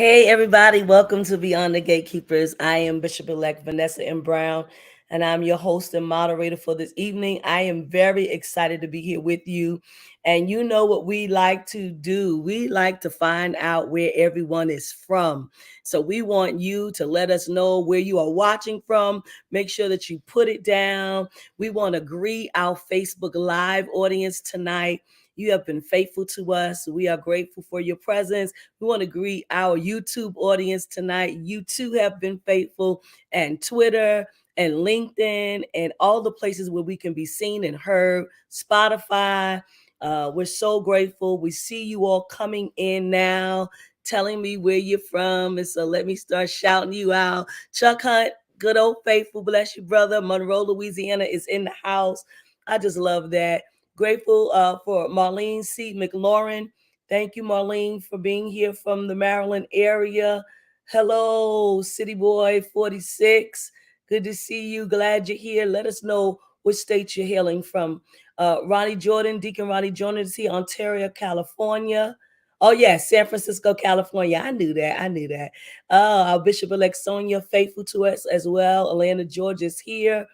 Hey, everybody, welcome to Beyond the Gatekeepers. I am Bishop-elect Vanessa M. Brown, and I'm your host and moderator for this evening. I am very excited to be here with you. And you know what we like to do? We like to find out where everyone is from. So we want you to let us know where you are watching from. Make sure that you put it down. We want to greet our Facebook Live audience tonight. You have been faithful to us. We are grateful for your presence. We want to greet our YouTube audience tonight. You too have been faithful, and Twitter and LinkedIn and all the places where we can be seen and heard, Spotify. We're so grateful. We see you all coming in now, telling me where you're from. And so let me start shouting you out. Chuck Hunt, good old faithful, bless you, brother. Monroe, Louisiana is in the house. I just love that. Grateful for Marlene C. McLaurin. Thank you, Marlene, for being here from the Maryland area. Hello, City Boy 46. Good to see you. Glad you're here. Let us know which state you're hailing from. Ronnie Jordan, Deacon Ronnie Jordan is here, Ontario, California. Oh, yes, San Francisco, California. I knew that. Our Bishop-elect Sonia, faithful to us as well. Atlanta, Georgia is here.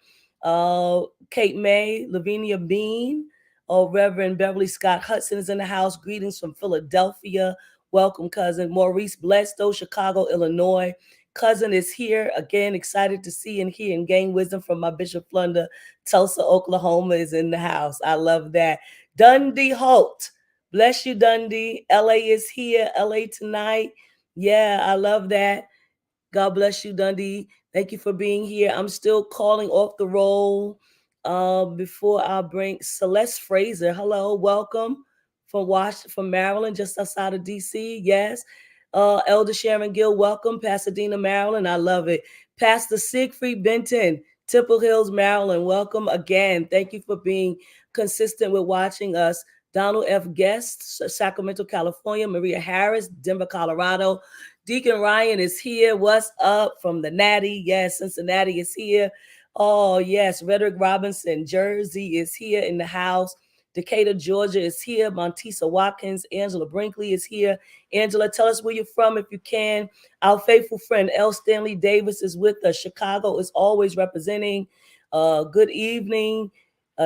Kate May, Lavinia Bean. Oh, Reverend Beverly Scott Hudson is in the house. Greetings from Philadelphia. Welcome, cousin. Maurice Blesto, Chicago, Illinois. Cousin is here. Again, excited to see and hear and gain wisdom from my Bishop Flunder. Tulsa, Oklahoma is in the house. I love that. Dundee Holt. Bless you, Dundee. LA is here. LA tonight. Yeah, I love that. God bless you, Dundee. Thank you for being here. I'm still calling off the roll. Before I bring Celeste Fraser. Hello, welcome from Maryland, just outside of DC. Yes. Elder Sharon Gill, welcome. Pasadena, Maryland. I love it. Pastor Siegfried Benton, Temple Hills, Maryland. Welcome again. Thank you for being consistent with watching us. Donald F. Guest, Sacramento, California. Maria Harris, Denver, Colorado. Deacon Ryan is here. What's up from the Natty? Yes, Cincinnati is here. Oh, yes. Rederick Robinson, Jersey is here in the house. Decatur, Georgia is here. Montesa Watkins, Angela Brinkley is here. Angela, tell us where you're from if you can. Our faithful friend L. Stanley Davis is with us. Chicago is always representing. Good evening.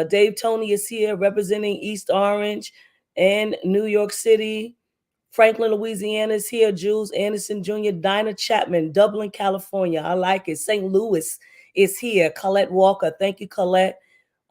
Dave Tony is here representing East Orange and New York City. Franklin, Louisiana is here. Jules Anderson Jr., Dinah Chapman, Dublin, California. I like it. St. Louis is here. Colette Walker. Thank you, Colette,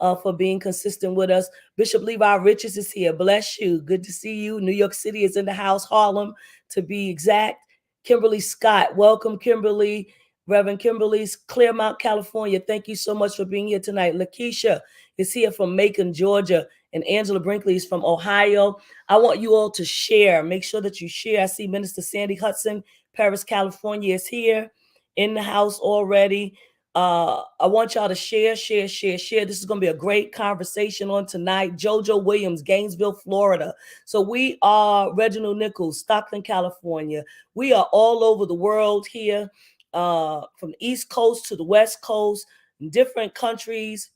for being consistent with us. Bishop Levi Richards is here. Bless you. Good to see you. New York City is in the house. Harlem, to be exact. Kimberly Scott. Welcome, Kimberly. Reverend Kimberly's Claremont, California. Thank you so much for being here tonight. Lakeisha is here from Macon, Georgia. And Angela Brinkley is from Ohio. I want you all to share. Make sure that you share. I see Minister Sandy Hudson, Paris, California is here in the house already. I want y'all to share. This is going to be a great conversation on tonight. JoJo Williams, Gainesville, Florida. So we are Reginald Nichols, Stockton, California. We are all over the world here, from the East Coast to the West Coast, different countries.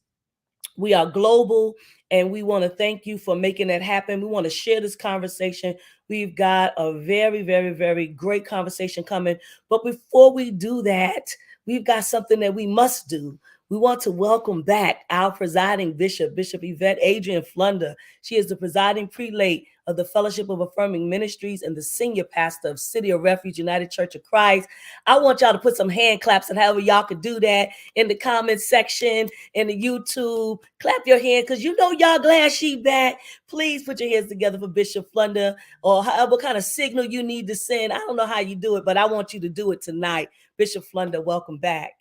We are global, and we want to thank you for making that happen. We want to share this conversation. We've got a very, very, very great conversation coming. But before we do that, we've got something that we must do. We want to welcome back our presiding bishop, Bishop Yvette Adrian Flunder. She is the presiding prelate of the Fellowship of Affirming Ministries and the senior pastor of City of Refuge United Church of Christ. I want y'all to put some hand claps, and however y'all could do that in the comment section, in the YouTube. Clap your hand, because you know y'all glad she back. Please put your hands together for Bishop Flunder, or however kind of signal you need to send. I don't know how you do it, but I want you to do it tonight. Bishop Flunder, welcome back.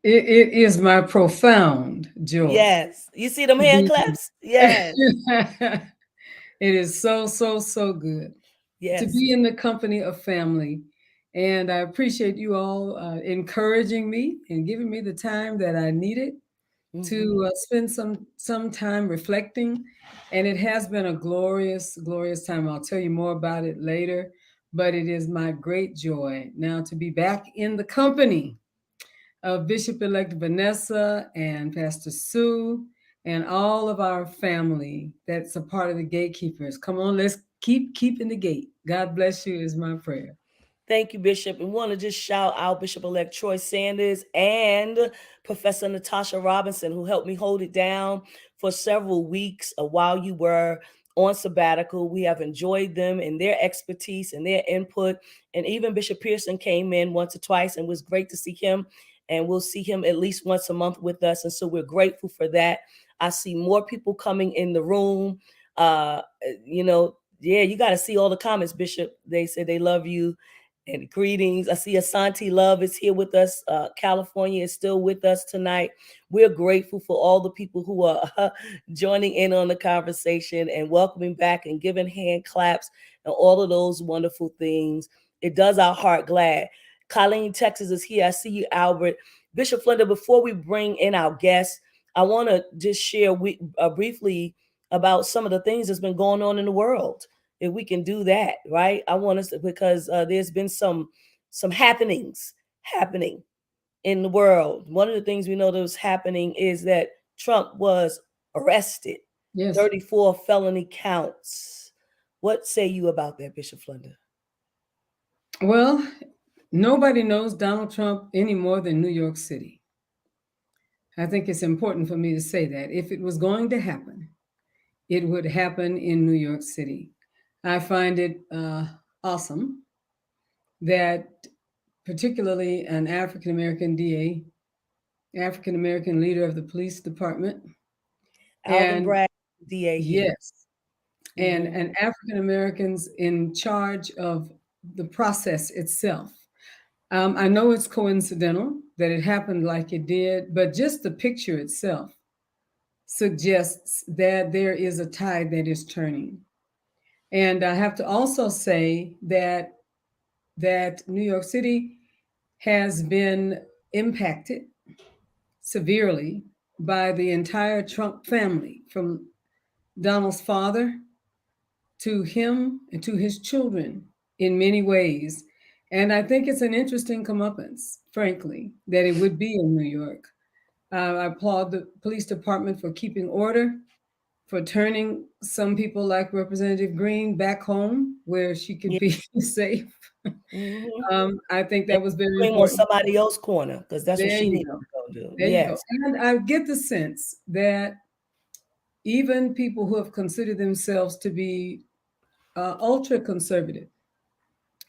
It is my profound joy. Yes. You see them hand claps? Yes. It is so, so, so good to Yes. be in the company of family. And I appreciate you all encouraging me and giving me the time that I needed to spend some time reflecting. And it has been a glorious, glorious time. I'll tell you more about it later. But it is my great joy now to be back in the company of Bishop-elect Vanessa and Pastor Sue. and all of our family that's a part of the gatekeepers. Come on, let's keep keeping the gate. God bless you is my prayer. Thank you, Bishop. And we want to just shout out Bishop-elect Troy Sanders and Professor Natasha Robinson, who helped me hold it down for several weeks while you were on sabbatical. We have enjoyed them and their expertise and their input. And even Bishop Pearson came in once or twice, and it was great to see him. And we'll see him at least once a month with us. And so we're grateful for that. I see more people coming in the room. Uh, yeah, you got to see all the comments, Bishop. They said they love you and greetings. I see Asante Love is here with us. California is still with us tonight. We're grateful for all the people who are joining in on the conversation and welcoming back and giving hand claps and all of those wonderful things. It does our heart glad. Colleen, Texas is here. I see you, Albert. Bishop Flunder, before we bring in our guests, I want to just share briefly about some of the things that's been going on in the world, if we can do that, right? I want us to, because there's been some happenings happening in the world. One of the things we know that was happening is that Trump was arrested, Yes. 34 felony counts. What say you about that, Bishop Flunder? Well, nobody knows Donald Trump any more than New York City. I think it's important for me to say that. If it was going to happen, it would happen in New York City. I find it awesome that, particularly an African American DA, African American leader of the police department, Alvin and Bragg, DA here. yes, Mm-hmm. and African Americans in charge of the process itself. I know it's coincidental that it happened like it did, but just the picture itself suggests that there is a tide that is turning. And I have to also say that New York City has been impacted severely by the entire Trump family, from Donald's father to him and to his children in many ways. And I think it's an interesting comeuppance, frankly, that it would be in New York. I applaud the police department for keeping order, for turning some people like Representative Green back home where she could Yeah. be safe. Mm-hmm. I think And that was very swing on important. somebody else's corner, because that's what There she you needs go. to go do. There you go. Yes. And I get the sense that even people who have considered themselves to be ultra conservative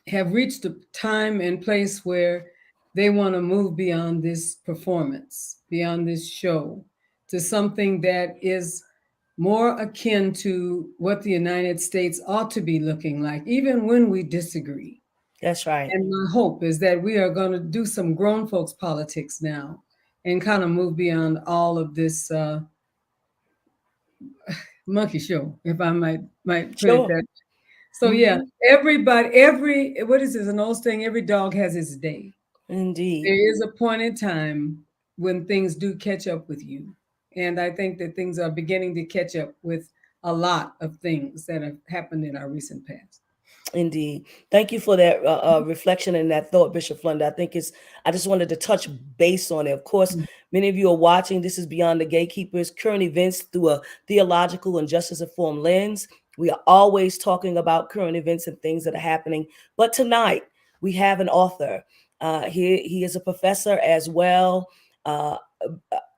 have reached a time and place where they want to move beyond this performance, beyond this show, to something that is more akin to what the United States ought to be looking like, even when we disagree. That's right. And my hope is that we are going to do some grown folks politics now and kind of move beyond all of this monkey show, if I might put it Sure. that. So yeah, Mm-hmm. everybody, every what is this? An old saying: every dog has its day. Indeed. There is a point in time when things do catch up with you, and I think that things are beginning to catch up with a lot of things that have happened in our recent past. Indeed. Thank you for that reflection and that thought, Bishop Flunder. I just wanted to touch base on it. Of course, many of you are watching. This is Beyond the Gatekeepers, current events through a theological and justice informed lens. We are always talking about current events and things that are happening. But tonight, we have an author. He is a professor as well. Uh,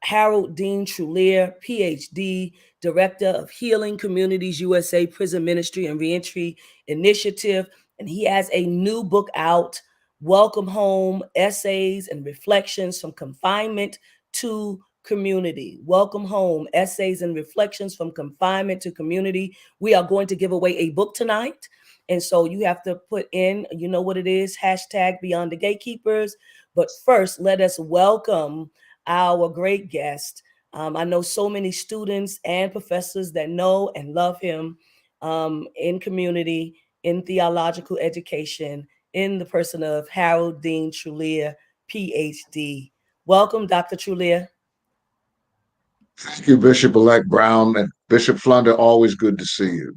Harold Dean Trulear, Ph.D., Director of Healing Communities USA Prison Ministry and Reentry Initiative. And he has a new book out, Welcome Home, Essays and Reflections from Confinement to Community. Welcome Home, Essays and Reflections from Confinement to Community. We are going to give away a book tonight. And so you have to put in, you know what it is, hashtag Beyond the Gatekeepers. But first, let us welcome our great guest. I know so many students and professors that know and love him in community, in theological education, in the person of Harold Dean Trulear, PhD. Welcome, Dr. Trulear. Thank you, Bishop-elect Brown and Bishop Flunder. Always good to see you.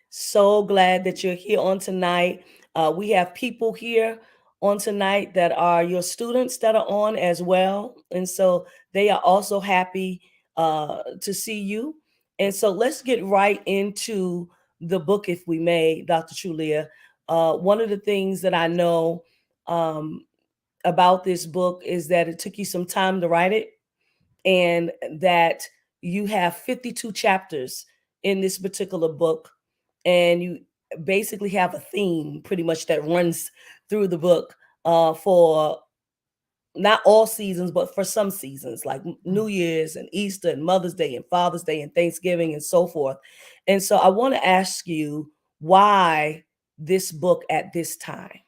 So glad that you're here on tonight. We have people here on tonight that are your students that are on as well. And so they are also happy to see you. And so let's get right into the book, if we may, Dr. Trulear. One of the things that I know um, about this book is that it took you some time to write it, and that you have 52 chapters in this particular book, and you basically have a theme pretty much that runs through the book for not all seasons, but for some seasons, like New Year's and Easter and Mother's Day and Father's Day and Thanksgiving and so forth. And so I want to ask you, why this book at this time?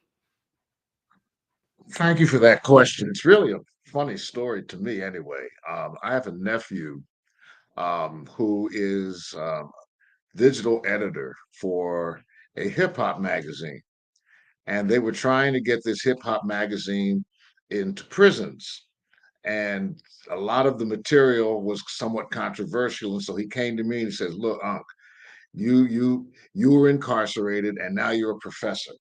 Thank you for that question. It's really a funny story to me, anyway. I have a nephew who is digital editor for a hip hop magazine, and they were trying to get this hip hop magazine into prisons. And a lot of the material was somewhat controversial, and so he came to me and he says, "Look, Unc, you were incarcerated, and now you're a professor.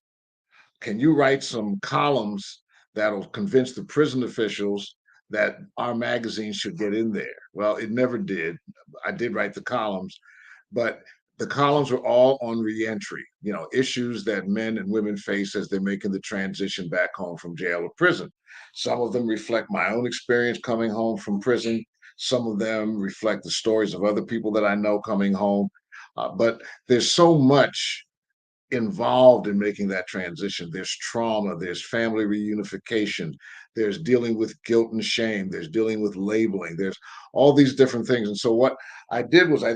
Can you write some columns that'll convince the prison officials that our magazine should get in there?" Well, it never did. I did write the columns, but the columns were all on reentry, issues that men and women face as they're making the transition back home from jail or prison. Some of them reflect my own experience coming home from prison. Some of them reflect the stories of other people that I know coming home. But there's so much involved in making that transition. There's trauma, there's family reunification, there's dealing with guilt and shame, there's dealing with labeling, there's all these different things. And so what I did was I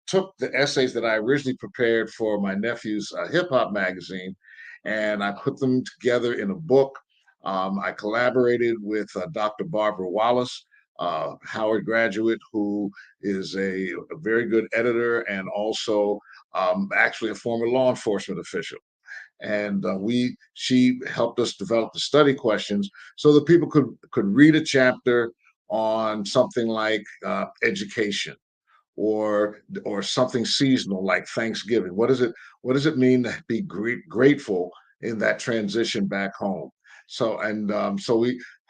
took the essays that I originally prepared for my nephew's hip hop magazine, and I put them together in a book. I collaborated with Dr. Barbara Wallace, Howard graduate, who is a very good editor and also actually a former law enforcement official. And she helped us develop the study questions so that people could read a chapter on something like education, or something seasonal like Thanksgiving. What does it mean to be grateful in that transition back home? So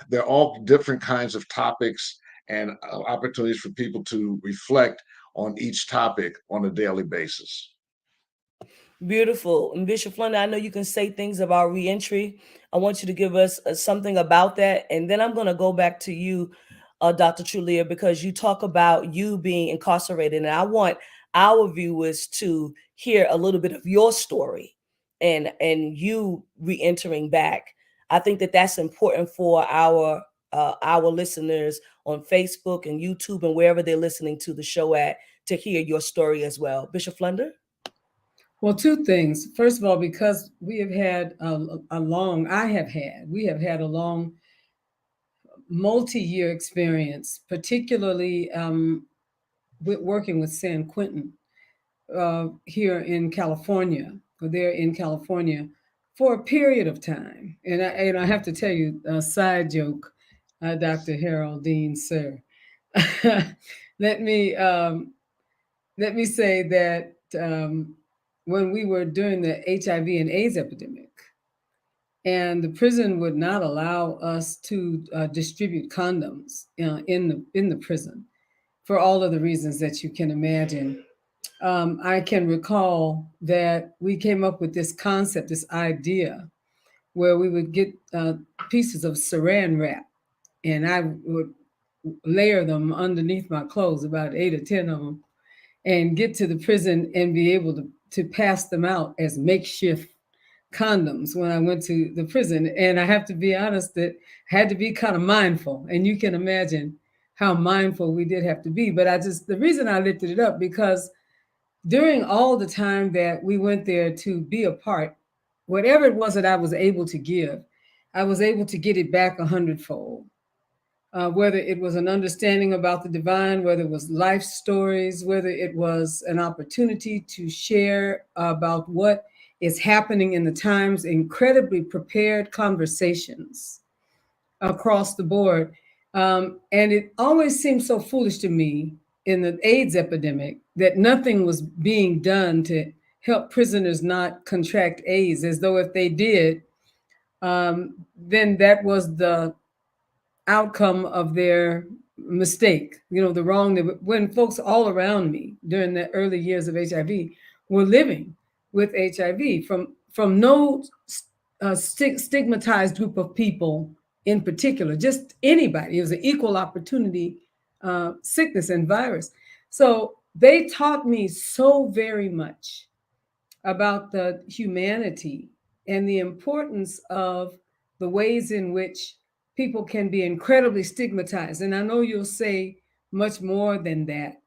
they're all different kinds of topics and opportunities for people to reflect on each topic on a daily basis. Beautiful. And Bishop Flunder, I know you can say things about reentry. I want you to give us something about that. And then I'm going to go back to you, Dr. Trulear, because you talk about you being incarcerated. And I want our viewers to hear a little bit of your story and you reentering back. I think that that's important for our listeners on Facebook and YouTube and wherever they're listening to the show at, to hear your story as well. Bishop Flunder? Well, two things. First of all, because we have had we have had a long multi-year experience, particularly with working with San Quentin here in California, or there in California, for a period of time. And I have to tell you a side joke, Dr. Harold Dean, sir. let me um, let me say that when we were doing the HIV and AIDS epidemic, and the prison would not allow us to distribute condoms in the prison for all of the reasons that you can imagine. I can recall that we came up with this concept, this idea, where we would get pieces of saran wrap, and I would layer them underneath my clothes, about 8 or 10 of them, and get to the prison and be able to pass them out as makeshift condoms when I went to the prison. And I have to be honest that I had to be kind of mindful. And you can imagine how mindful we did have to be. But the reason I lifted it up, because during all the time that we went there to be a part, whatever it was that I was able to give, I was able to get it back 100-fold. Whether it was an understanding about the divine, whether it was life stories, whether it was an opportunity to share about what is happening in the times, incredibly prepared conversations across the board. And it always seemed so foolish to me in the AIDS epidemic that nothing was being done to help prisoners not contract AIDS, as though if they did, then that was the outcome of their mistake, the wrong that when folks all around me during the early years of HIV were living with HIV from no stigmatized group of people in particular, just anybody. It was an equal opportunity sickness and virus. So they taught me so very much about the humanity and the importance of the ways in which people can be incredibly stigmatized. And I know you'll say much more than that,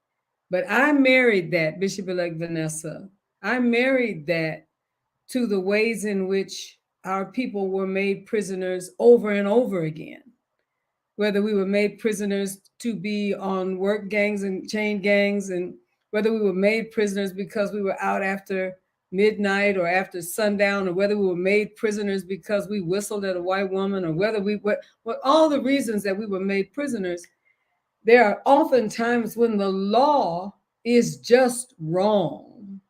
but I married that, Bishop-elect Vanessa. I married that to the ways in which our people were made prisoners over and over again, whether we were made prisoners to be on work gangs and chain gangs, and whether we were made prisoners because we were out after midnight or after sundown, or whether we were made prisoners because we whistled at a white woman, or whether what all the reasons that we were made prisoners. There are often times when the law is just wrong.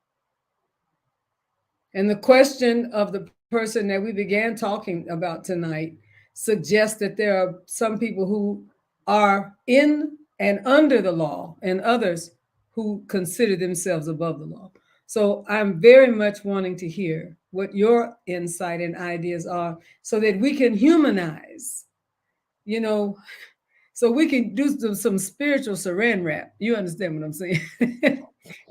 And the question of the person that we began talking about tonight suggests that there are some people who are in and under the law, and others who consider themselves above the law. So I'm very much wanting to hear what your insight and ideas are so that we can humanize, you know, so we can do some spiritual saran wrap. You understand what I'm saying?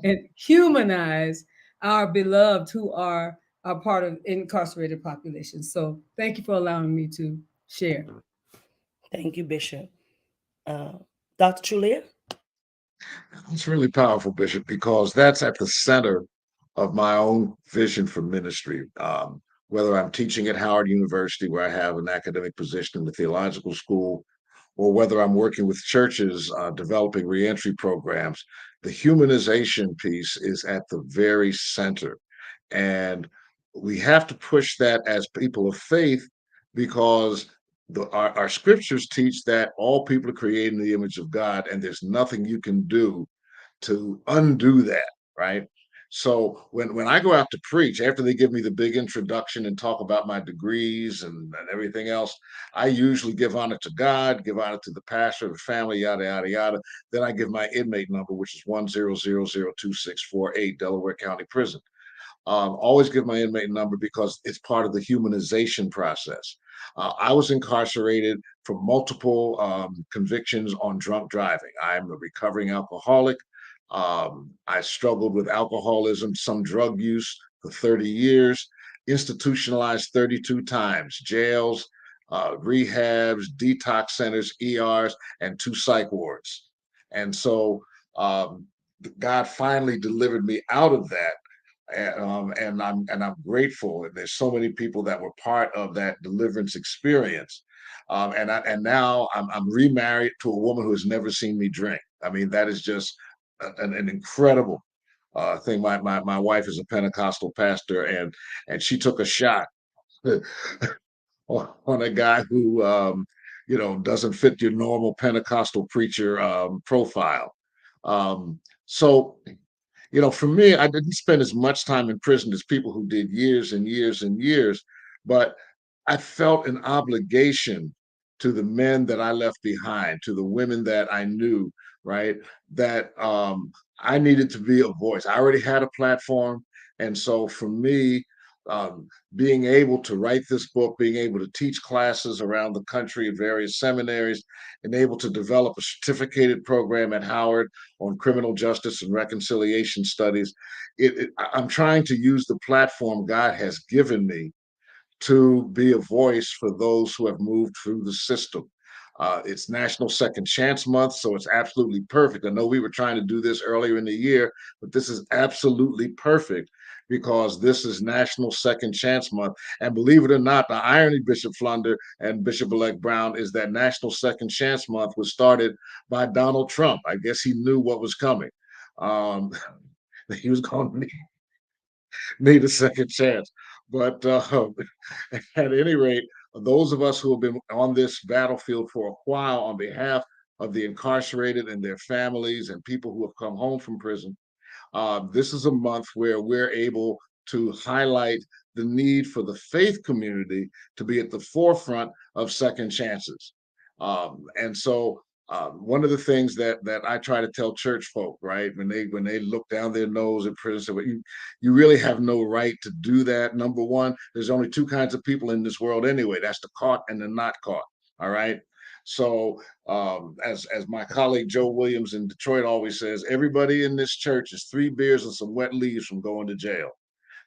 And humanize our beloved who are a part of incarcerated populations. So thank you for allowing me to share. Thank you, Bishop. Uh, Dr. Trulear? It's really powerful, Bishop, because that's at the center of my own vision for ministry. Whether I'm teaching at Howard University, where I have an academic position in the theological school, or whether I'm working with churches developing reentry programs, the humanization piece is at the very center. And we have to push that as people of faith because our scriptures teach that all people are created in the image of God, and there's nothing you can do to undo that, right? So when I go out to preach, after they give me the big introduction and talk about my degrees and everything else, I usually give honor to God, give honor to the pastor, the family, yada, yada, yada. Then I give my inmate number, which is 1000264 Delaware County Prison. Always give my inmate number because it's part of the humanization process. I was incarcerated for multiple convictions on drunk driving. I'm a recovering alcoholic. I struggled with alcoholism, some drug use for 30 years, institutionalized 32 times, jails, rehabs, detox centers, ERs, and 2 psych wards. And so God finally delivered me out of that, and I'm grateful. And there's so many people that were part of that deliverance experience. And now I'm remarried to a woman who has never seen me drink. I mean, that is just an incredible thing. My wife is a Pentecostal pastor, and she took a shot on a guy who doesn't fit your normal Pentecostal preacher profile. So for me, I didn't spend as much time in prison as people who did years and years and years, but I felt an obligation to the men that I left behind, to the women that I knew, right? That I needed to be a voice. I already had a platform. And so for me, being able to write this book, being able to teach classes around the country at various seminaries, and able to develop a certificated program at Howard on criminal justice and reconciliation studies, I'm trying to use the platform God has given me to be a voice for those who have moved through the system. It's National Second Chance Month, so it's absolutely perfect. I know we were trying to do this earlier in the year, but this is absolutely perfect because this is National Second Chance Month. And believe it or not, the irony, Bishop Flunder and Bishop-elect Brown, is that National Second Chance Month was started by Donald Trump. I guess he knew what was coming. Um, he was going to need a second chance. But at any rate, those of us who have been on this battlefield for a while on behalf of the incarcerated and their families and people who have come home from prison, this is a month where we're able to highlight the need for the faith community to be at the forefront of second chances. And so One of the things that I try to tell church folk, right, when they look down their nose at prison, say, well, you really have no right to do that. Number one, there's only two kinds of people in this world anyway. That's the caught and the not caught. All right. So as my colleague Joe Williams in Detroit always says, everybody in this church is 3 beers and some wet leaves from going to jail.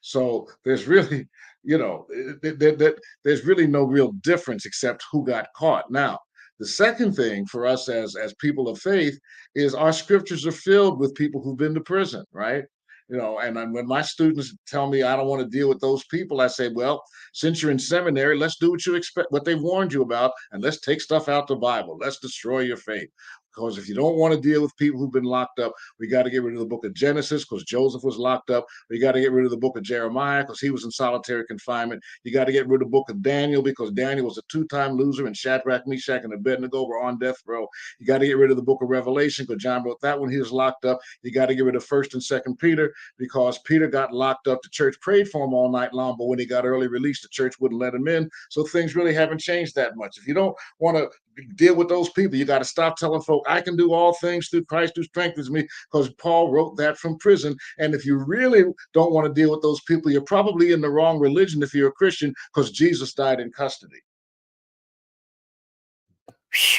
So there's really, there's really no real difference except who got caught. Now, the second thing for us as people of faith is our scriptures are filled with people who've been to prison, right? And when my students tell me I don't want to deal with those people, I say, well, since you're in seminary, let's do what you expect, what they warned you about, and let's take stuff out the Bible. Let's destroy your faith. Because if you don't want to deal with people who've been locked up, we got to get rid of the book of Genesis because Joseph was locked up. We got to get rid of the book of Jeremiah because he was in solitary confinement. You got to get rid of the book of Daniel because Daniel was a two-time loser, and Shadrach, Meshach, and Abednego were on death row. You got to get rid of the book of Revelation because John wrote that when he was locked up. You got to get rid of First and Second Peter because Peter got locked up. The church prayed for him all night long, but when he got early release, the church wouldn't let him in. So things really haven't changed that much. If you don't want to deal with those people, you got to stop telling folk I can do all things through Christ who strengthens me, because Paul wrote that from prison. And if you really don't want to deal with those people, you're probably in the wrong religion if you're a Christian, because Jesus died in custody.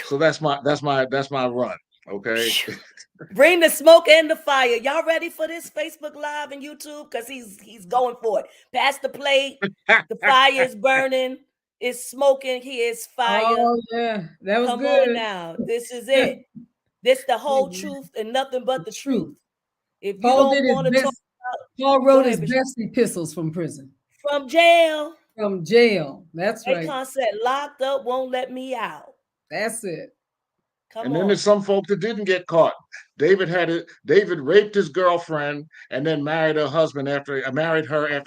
So that's my run. Okay. Bring the smoke and the fire. Y'all ready for this Facebook Live and YouTube? Because he's going for it. Pass the plate. The fire is burning. It's smoking. Here's fire. Oh yeah, that was Come good. on now. This is it. This the whole truth and nothing but the truth. If you Paul don't did his want to talk best. about, Paul wrote his Bishop. best epistles from prison. From jail. From jail. That's right. Akon said, locked up, won't let me out. That's it. Come And on. then there's some folk that didn't get caught. David raped his girlfriend and then married her after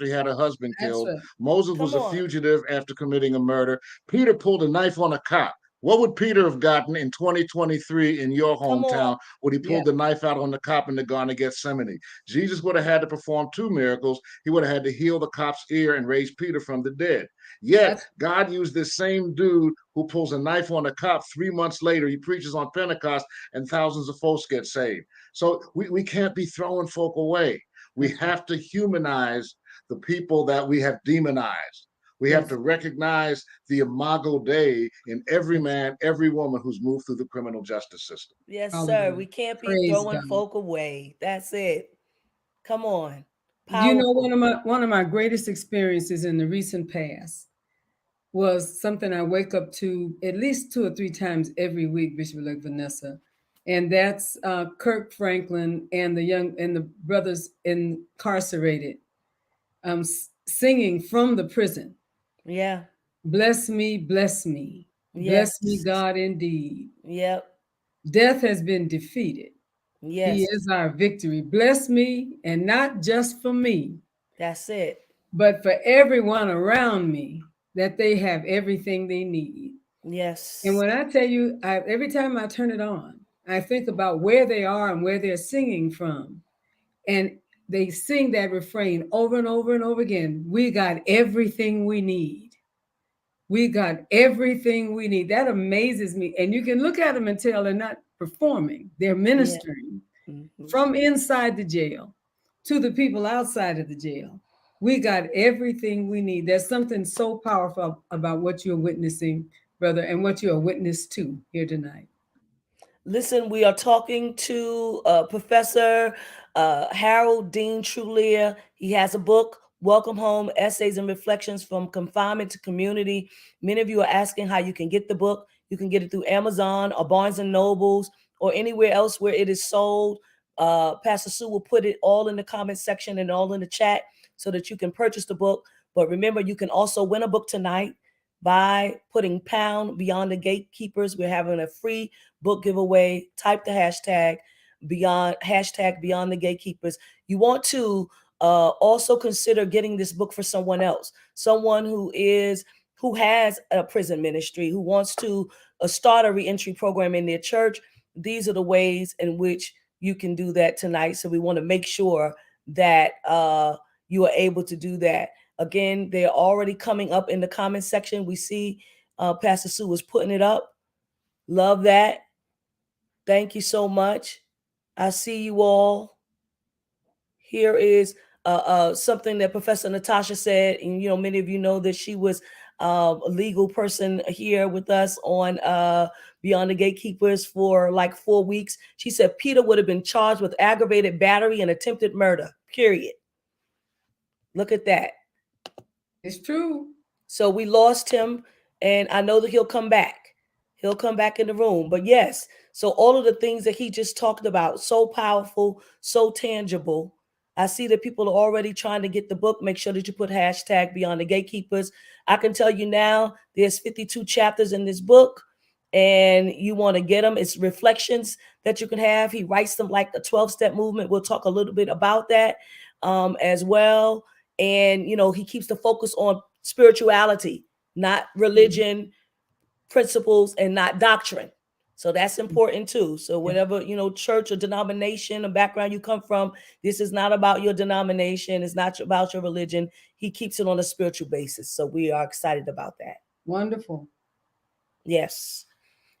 he had her husband killed. Right. Moses was a fugitive after committing a murder. Peter pulled a knife on a cop. What would Peter have gotten in 2023 in your hometown when he pulled the knife out on the cop in the Garden of Gethsemane? Jesus would have had to perform 2 miracles. He would have had to heal the cop's ear and raise Peter from the dead. Yet God used this same dude who pulls a knife on a cop. 3 months later, he preaches on Pentecost and thousands of folks get saved. So we can't be throwing folk away. We have to humanize the people that we have demonized. We have to recognize the imago Dei in every man, every woman who's moved through the criminal justice system. Yes, sir. We can't be throwing folk away. That's it. Come on. Powerful. You know, one of my greatest experiences in the recent past was something I wake up to at least 2 or 3 times every week, Bishop-elect Vanessa. And that's Kirk Franklin and the brothers incarcerated singing from the prison. Yeah. Bless me, bless me. Yes. Bless me, God, indeed. Yep. Death has been defeated. Yes. He is our victory. Bless me, and not just for me. That's it. But for everyone around me, that they have everything they need. Yes. And when I tell you, every time I turn it on, I think about where they are and where they're singing from. And they sing that refrain over and over and over again. We got everything we need. We got everything we need. That amazes me. And you can look at them and tell they're not performing. They're ministering from inside the jail to the people outside of the jail. We got everything we need. There's something so powerful about what you're witnessing, brother, and what you're a witness to here tonight. Listen, we are talking to Professor Harold Dean Trulear. He has a book, Welcome Home, Essays and Reflections from Confinement to Community. Many of you are asking how you can get the book. You can get it through Amazon or Barnes and Nobles or anywhere else where it is sold. Pastor Sue will put it all in the comment section and all in the chat so that you can purchase the book. But remember, you can also win a book tonight by putting pound Beyond the Gatekeepers. We're having a free book giveaway. Type the hashtag Beyond the Gatekeepers. You want to also consider getting this book for someone else, someone who has a prison ministry, who wants to start a reentry program in their church. These are the ways in which you can do that tonight. So we want to make sure that you are able to do that. Again, they're already coming up in the comment section. We see Pastor Sue was putting it up. Love that. Thank you so much. I see you all. Here is something that Professor Natasha said, and many of you know that she was a legal person here with us on Beyond the Gatekeepers for like 4 weeks. She said Peter would have been charged with aggravated battery and attempted murder. Period. Look at that. It's true. So we lost him, and I know that he'll come back. He'll come back in the room. But yes, so all of the things that he just talked about, so powerful, so tangible. I see that people are already trying to get the book. Make sure that you put hashtag Beyond the Gatekeepers. I can tell you now, there's 52 chapters in this book, and you want to get them. It's reflections that you can have. He writes them like a 12-step movement. We'll talk a little bit about that as well. And, he keeps the focus on spirituality, not religion, principles, and not doctrine. So that's important too. So whatever, church or denomination or background you come from, this is not about your denomination. It's not about your religion. He keeps it on a spiritual basis. So we are excited about that. Wonderful. Yes.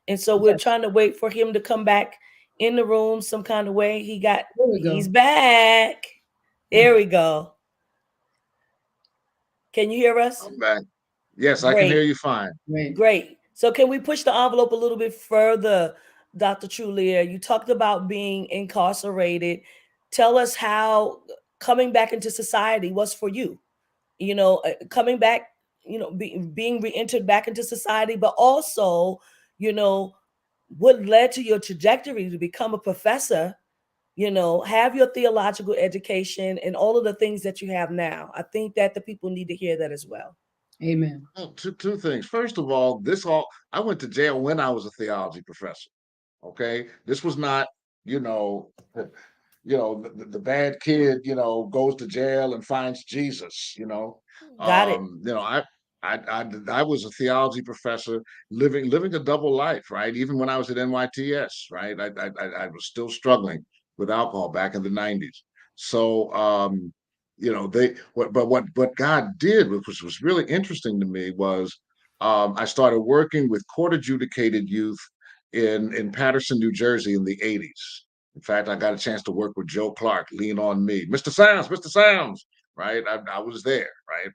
And so we're trying to wait for him to come back in the room some kind of way. He's back. There we go. Can you hear us? I'm back. Yes, Great. I can hear you fine. Great. So can we push the envelope a little bit further, Dr. Trulear? You talked about being incarcerated. Tell us how coming back into society was for you. Coming back, being re-entered back into society, but also, what led to your trajectory to become a professor, have your theological education and all of the things that you have now. I think that the people need to hear that as well. Amen. Well, two things. First of all, I went to jail when I was a theology professor. Okay, this was not, you know, the bad kid, goes to jail and finds Jesus. Got it. I was a theology professor living a double life, right? Even when I was at NYTS, right? I was still struggling with alcohol back in the 90s. So what God did, which was really interesting to me, was I started working with court adjudicated youth in Paterson, New Jersey in the 80s. In fact, I got a chance to work with Joe Clark, Lean on Me, Mr. Sounds, right? I was there, right?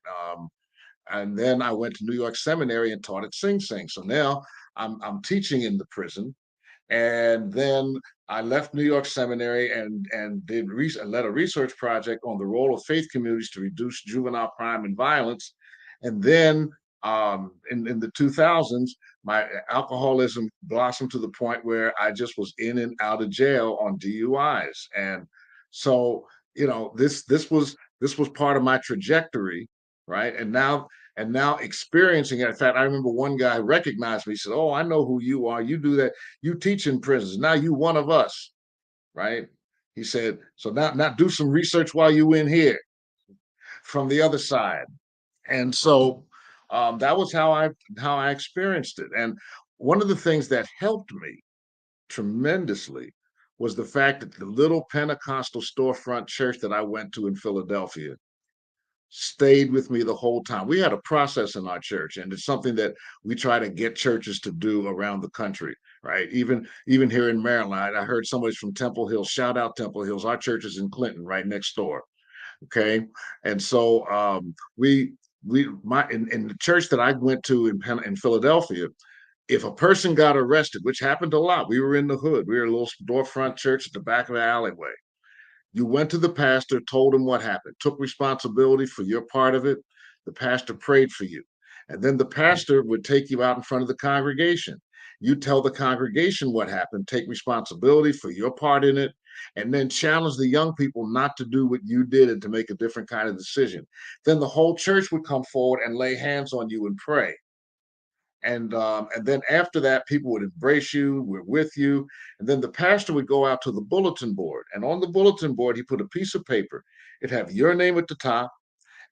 And then I went to New York Seminary and taught at Sing Sing. So now I'm teaching in the prison. And then I left New York Seminary and led a research project on the role of faith communities to reduce juvenile crime and violence. And then in the 2000s, my alcoholism blossomed to the point where I just was in and out of jail on DUIs. And so, this was part of my trajectory, right? And now experiencing it. In fact, I remember one guy recognized me. He said, "Oh, I know who you are. You do that. You teach in prisons. Now you one of us, right?" He said, "So now do some research while you in here from the other side." And so that was how I experienced it. And one of the things that helped me tremendously was the fact that the little Pentecostal storefront church that I went to in Philadelphia stayed with me the whole time. We had a process in our church, and it's something that we try to get churches to do around the country, right? Even here in Maryland, I heard somebody's from Temple Hills. Shout out Temple Hills. Our church is in Clinton, right next door. Okay, and so in the church that I went to in Philadelphia, if a person got arrested, which happened a lot, we were in the hood. We were a little storefront church at the back of the alleyway. You went to the pastor, told him what happened, took responsibility for your part of it. The pastor prayed for you. And then the pastor would take you out in front of the congregation. You tell the congregation what happened, take responsibility for your part in it, and then challenge the young people not to do what you did and to make a different kind of decision. Then the whole church would come forward and lay hands on you and pray. And then after that, people would embrace you, we're with you. And then the pastor would go out to the bulletin board. And on the bulletin board, he put a piece of paper. It'd have your name at the top.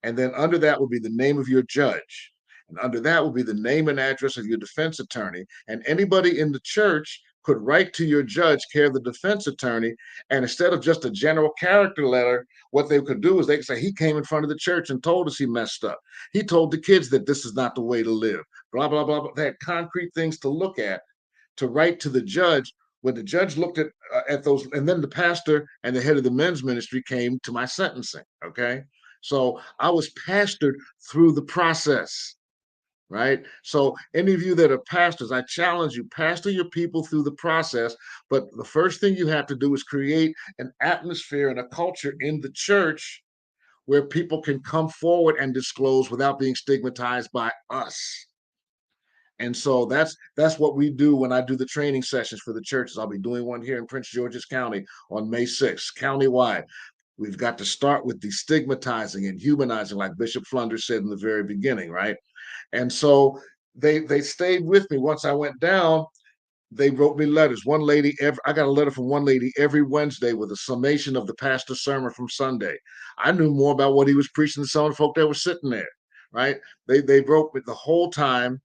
And then under that would be the name of your judge. And under that would be the name and address of your defense attorney. And anybody in the church could write to your judge, care of the defense attorney. And instead of just a general character letter, what they could do is they could say, he came in front of the church and told us he messed up. He told the kids that this is not the way to live, blah, blah, blah, blah. They had concrete things to look at, to write to the judge, when the judge looked at those, and then the pastor and the head of the men's ministry came to my sentencing. Okay, so I was pastored through the process, right? So any of you that are pastors, I challenge you, pastor your people through the process. But the first thing you have to do is create an atmosphere and a culture in the church where people can come forward and disclose without being stigmatized by us. And so that's what we do when I do the training sessions for the churches. I'll be doing one here in Prince George's County on May 6th, countywide. We've got to start with destigmatizing and humanizing, like Bishop Flunder said in the very beginning, right? And so they stayed with me once I went down. They wrote me letters. I got a letter from one lady every Wednesday with a summation of the pastor's sermon from Sunday. I knew more about what he was preaching than some of the folk that were sitting there, right? They wrote me the whole time.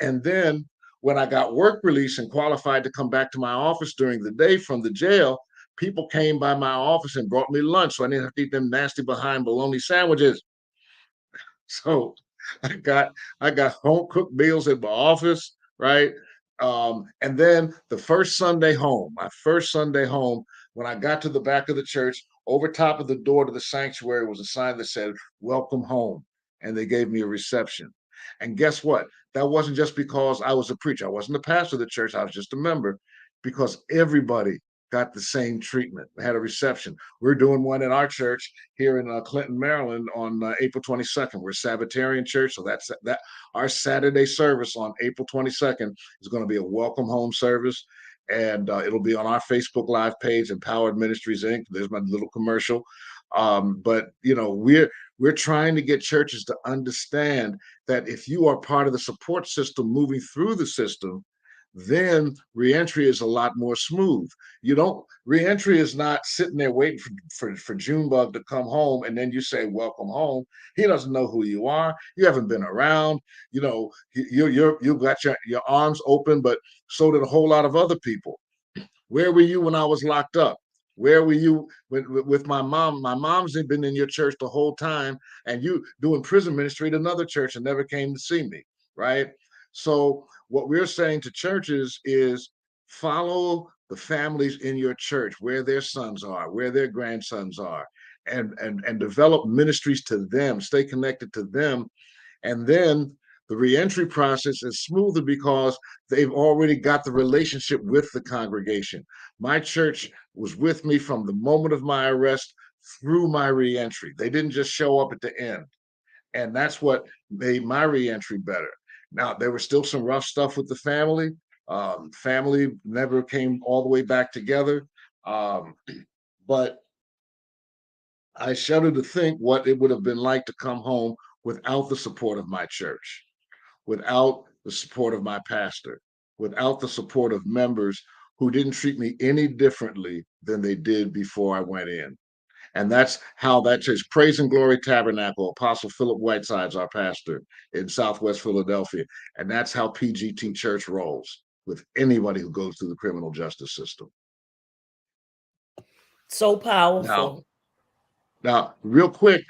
And then when I got work release and qualified to come back to my office during the day from the jail, people came by my office and brought me lunch. So I didn't have to eat them nasty behind bologna sandwiches. So I got home cooked meals in my office, right? And then my first Sunday home, when I got to the back of the church, over top of the door to the sanctuary was a sign that said, "Welcome home." And they gave me a reception. And guess what? That wasn't just because I was a preacher. I wasn't the pastor of the church. I was just a member, because everybody got the same treatment. We had a reception. We're doing one in our church here in Clinton, Maryland on April 22nd. We're a Sabbatarian church, so that's that. Our Saturday service on April 22nd is going to be a welcome home service, and it'll be on our Facebook Live page, Empowered Ministries Inc. There's my little commercial. But we're trying to get churches to understand that if you are part of the support system moving through the system, then reentry is a lot more smooth. You don't Reentry is not sitting there waiting for Junebug to come home and then you say welcome home. He doesn't know who you are. You haven't been around. You got your arms open, but so did a whole lot of other people. Where were you when I was locked up? Where were you with my mom? My mom's been in your church the whole time, and you doing prison ministry at another church and never came to see me, right? So what we're saying to churches is follow the families in your church, where their sons are, where their grandsons are, and develop ministries to them, stay connected to them. And then the reentry process is smoother because they've already got the relationship with the congregation. My church was with me from the moment of my arrest through my reentry. They didn't just show up at the end. And that's what made my reentry better. Now, there was still some rough stuff with the family. Family never came all the way back together. But I shudder to think what it would have been like to come home without the support of my church, without the support of my pastor, without the support of members who didn't treat me any differently than they did before I went in. And that's how that church, Praise and Glory Tabernacle, Apostle Philip Whiteside's our pastor in Southwest Philadelphia. And that's how PGT Church rolls with anybody who goes through the criminal justice system. So Now, powerful. now, real quick,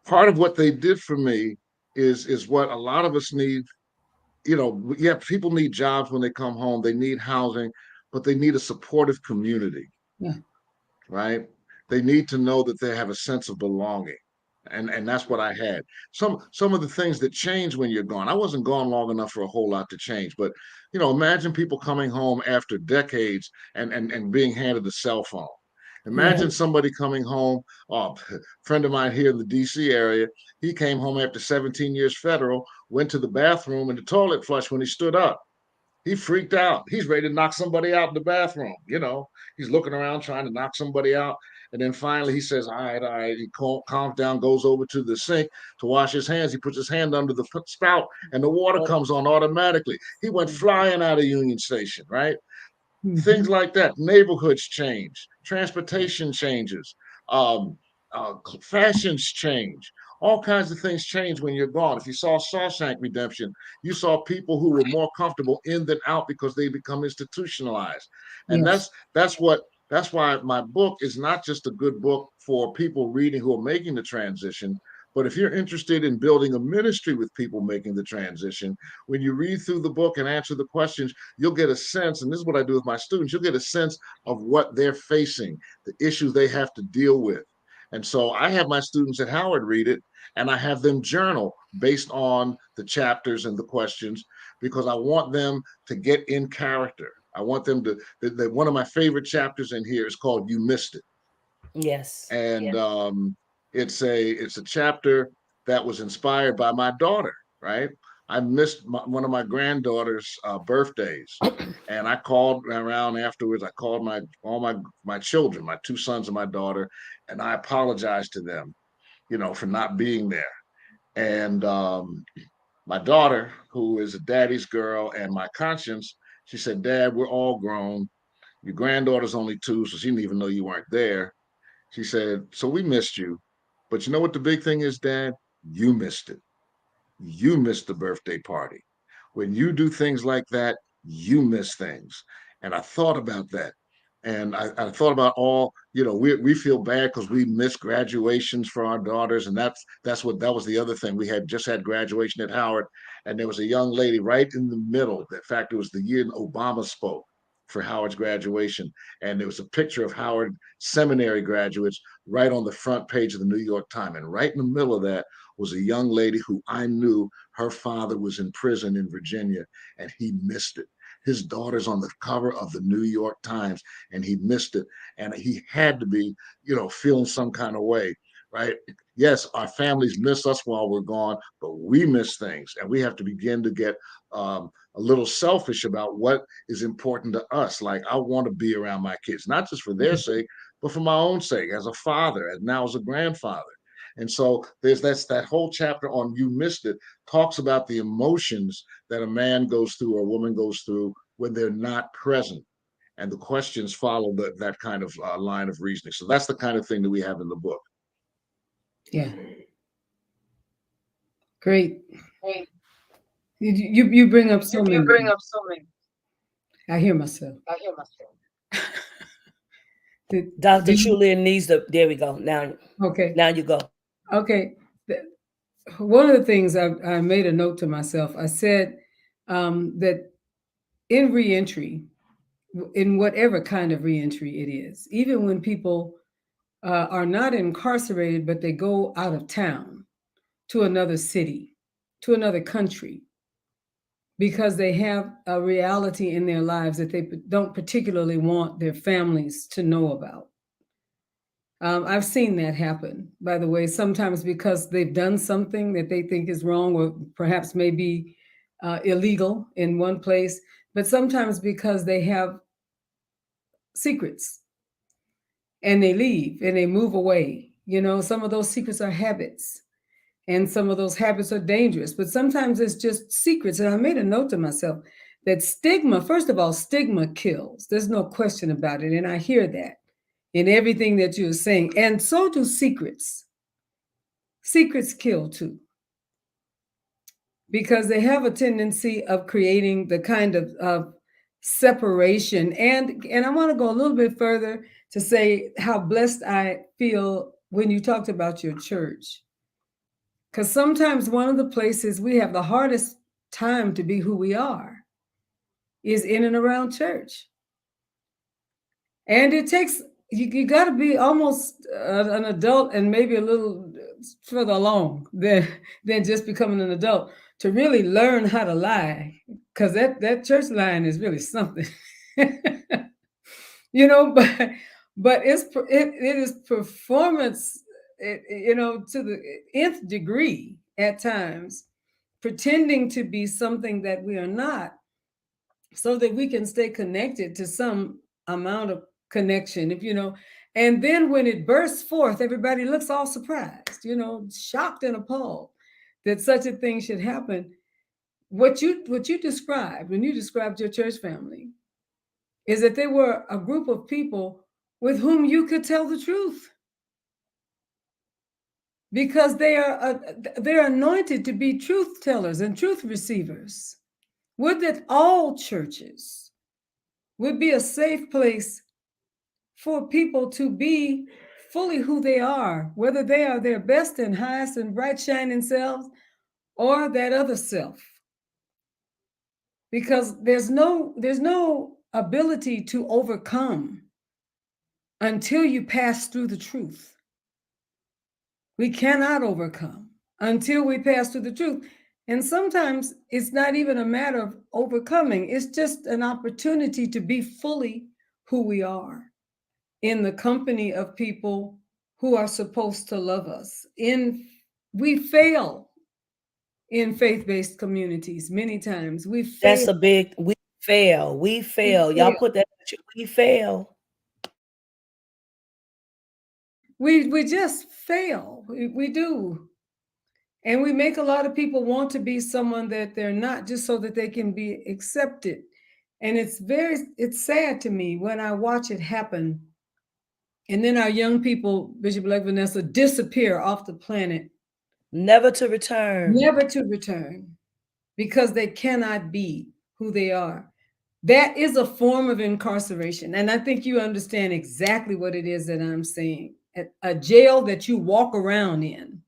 part of what they did for me is what a lot of us need. Yeah, people need jobs when they come home. They need housing, but they need a supportive community. Yeah. Right? They need to know that they have a sense of belonging. And that's what I had. Some of the things that change when you're gone. I wasn't gone long enough for a whole lot to change, but imagine people coming home after decades and being handed a cell phone. Right. Imagine somebody coming home. A friend of mine here in the DC area, he came home after 17 years federal, went to the bathroom and the toilet flushed when he stood up. He freaked out. He's ready to knock somebody out in the bathroom. He's looking around trying to knock somebody out. And then finally he says, all right, all right. He calms down, goes over to the sink to wash his hands. He puts his hand under the spout and the water comes on automatically. He went flying out of Union Station, right? Things like that. Neighborhoods change, transportation changes, um, fashions change. All kinds of things change when you're gone. If you saw Shawshank Redemption, you saw people who were more comfortable in than out because they become institutionalized, and Yes. that's why my book is not just a good book for people reading who are making the transition, But if you're interested in building a ministry with people making the transition, when you read through the book and answer the questions, you'll get a sense, and this is what I do with my students, you'll get a sense of what they're facing, the issues they have to deal with. And so I have my students at Howard read it, and I have them journal based on the chapters and the questions, because I want them to get in character. I want them to, one of my favorite chapters in here is called You Missed It. Yes. And it's a chapter that was inspired by my daughter, right? I missed one of my granddaughter's birthdays, and I called around afterwards. I called all my children, my two sons and my daughter, and I apologized to them, for not being there. And my daughter, who is a daddy's girl and my conscience, she said, "Dad, we're all grown. Your granddaughter's only 2, so she didn't even know you weren't there." She said, "So we missed you. But you know what the big thing is, Dad? You missed it. You missed the birthday party. When you do things like that, you miss things." And I thought about that. And I thought about all, we feel bad because we missed graduations for our daughters. And that was the other thing. We had just had graduation at Howard, and there was a young lady right in the middle. In fact, it was the year Obama spoke for Howard's graduation. And there was a picture of Howard seminary graduates right on the front page of the New York Times. And right in the middle of that was a young lady who I knew her father was in prison in Virginia, and he missed it. His daughter's on the cover of the New York Times, and he missed it. And he had to be, feeling some kind of way, right? Yes, our families miss us while we're gone, but we miss things. And we have to begin to get a little selfish about what is important to us. Like, I want to be around my kids, not just for their sake, but for my own sake as a father, and now as a grandfather. And so that's that whole chapter on You Missed It talks about the emotions that a man goes through or a woman goes through when they're not present. And the questions follow that kind of line of reasoning. So that's the kind of thing that we have in the book. Yeah. Great. You bring up so many. I hear myself. Dr. Trulear needs to. There we go. Okay. Now you go. Okay. One of the things I made a note to myself, I said that in reentry, in whatever kind of reentry it is, even when people are not incarcerated, but they go out of town to another city, to another country, because they have a reality in their lives that they don't particularly want their families to know about. I've seen that happen, by the way, sometimes because they've done something that they think is wrong or perhaps maybe illegal in one place, but sometimes because they have secrets and they leave and they move away. Some of those secrets are habits, and some of those habits are dangerous, but sometimes it's just secrets. And I made a note to myself that stigma, first of all, stigma kills. There's no question about it. And I hear that in everything that you're saying. And so do secrets. Secrets kill too, because they have a tendency of creating the kind of separation. And I want to go a little bit further to say how blessed I feel when you talked about your church. Because sometimes one of the places we have the hardest time to be who we are is in and around church. And it takes, you got to be almost an adult and maybe a little further along than just becoming an adult to really learn how to lie. Because that church lying is really something. But it is performance, to the nth degree at times, pretending to be something that we are not, so that we can stay connected to some amount of connection, and then when it bursts forth, everybody looks all surprised, shocked and appalled that such a thing should happen. What you described when you described your church family is that they were a group of people with whom you could tell the truth, because they're anointed to be truth tellers and truth receivers. Would that all churches would be a safe place for people to be fully who they are, whether they are their best and highest and bright shining selves or that other self. Because there's no ability to overcome until you pass through the truth. We cannot overcome until we pass through the truth. And sometimes it's not even a matter of overcoming, it's just an opportunity to be fully who we are in the company of people who are supposed to love us. We fail in faith-based communities many times. We That's fail. a big, we fail. We We fail. Y'all fail. put that, we fail. We just fail. We do. And we make a lot of people want to be someone that they're not just so that they can be accepted. And it's sad to me when I watch it happen. And then our young people, Bishop Elect Vanessa, disappear off the planet, Never to return. never to return, because they cannot be who they are. That is a form of incarceration. And I think you understand exactly what it is that I'm saying. A jail that you walk around in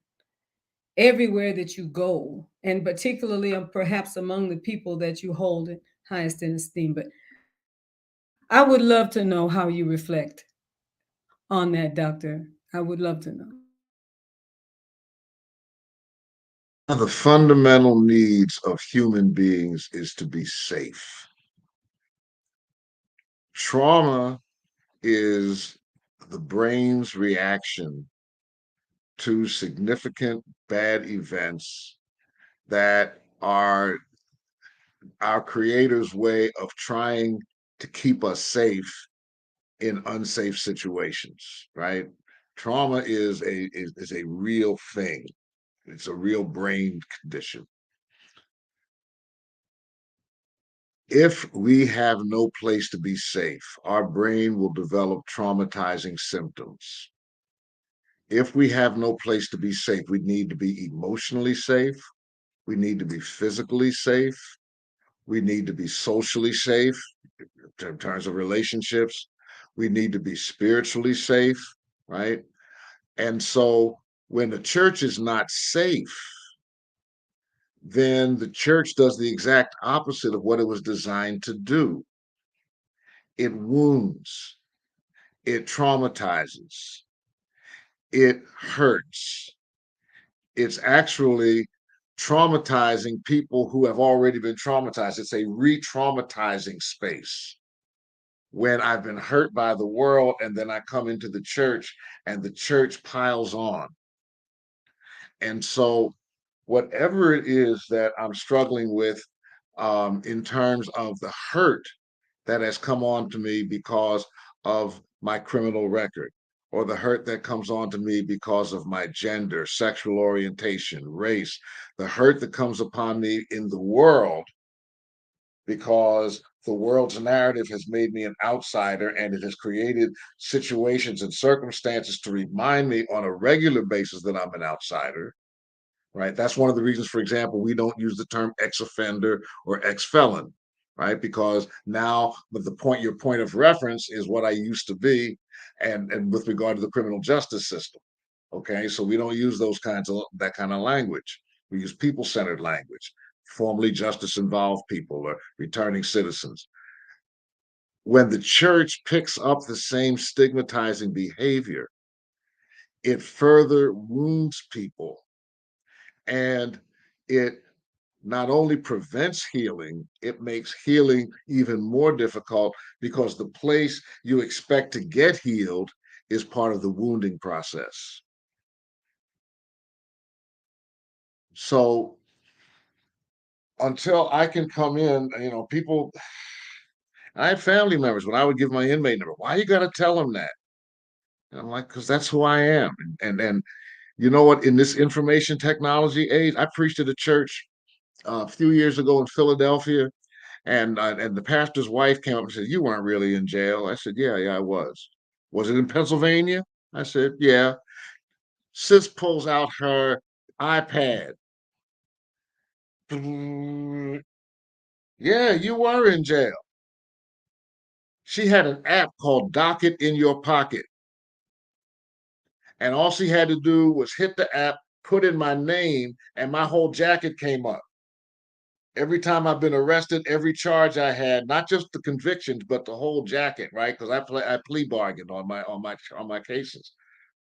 everywhere that you go, and particularly perhaps among the people that you hold highest in esteem. But I would love to know how you reflect on that, Doctor. I would love to know. One of the fundamental needs of human beings is to be safe. Trauma is the brain's reaction to significant bad events that are our creator's way of trying to keep us safe in unsafe situations, right? Trauma is a real thing. It's a real brain condition. If we have no place to be safe, our brain will develop traumatizing symptoms. If we have no place to be safe, we need to be emotionally safe. We need to be physically safe. We need to be socially safe in terms of relationships. We need to be spiritually safe, right? And so when the church is not safe, then the church does the exact opposite of what it was designed to do. It wounds, it traumatizes, it hurts. It's actually traumatizing people who have already been traumatized. It's a re-traumatizing space. When I've been hurt by the world and then I come into the church and the church piles on. And so whatever it is that I'm struggling with in terms of the hurt that has come on to me because of my criminal record, or the hurt that comes on to me because of my gender, sexual orientation, race, the hurt that comes upon me in the world because the world's narrative has made me an outsider and it has created situations and circumstances to remind me on a regular basis that I'm an outsider, right? That's one of the reasons, for example, we don't use the term ex-offender or ex-felon, right? Because now your point of reference is what I used to be, and with regard to the criminal justice system. Okay, so we don't use that kind of language. We use people-centered language, formerly justice-involved people or returning citizens. When the church picks up the same stigmatizing behavior, it further wounds people, and it not only prevents healing, it makes healing even more difficult because the place you expect to get healed is part of the wounding process. So until I can come in, people, I have family members when I would give my inmate number, why you got to tell them that? And I'm like, because that's who I am. And you know what? In this information technology age, I preached at a church a few years ago in Philadelphia. And the pastor's wife came up and said, "You weren't really in jail." I said, "Yeah, I was." "Was it in Pennsylvania?" I said, "Yeah." Sis pulls out her iPad. "Yeah, you were in jail." She had an app called Docket in Your Pocket. And all she had to do was hit the app, put in my name, and my whole jacket came up. Every time I've been arrested, every charge I had, not just the convictions, but the whole jacket, right? Because I plea bargained on my cases.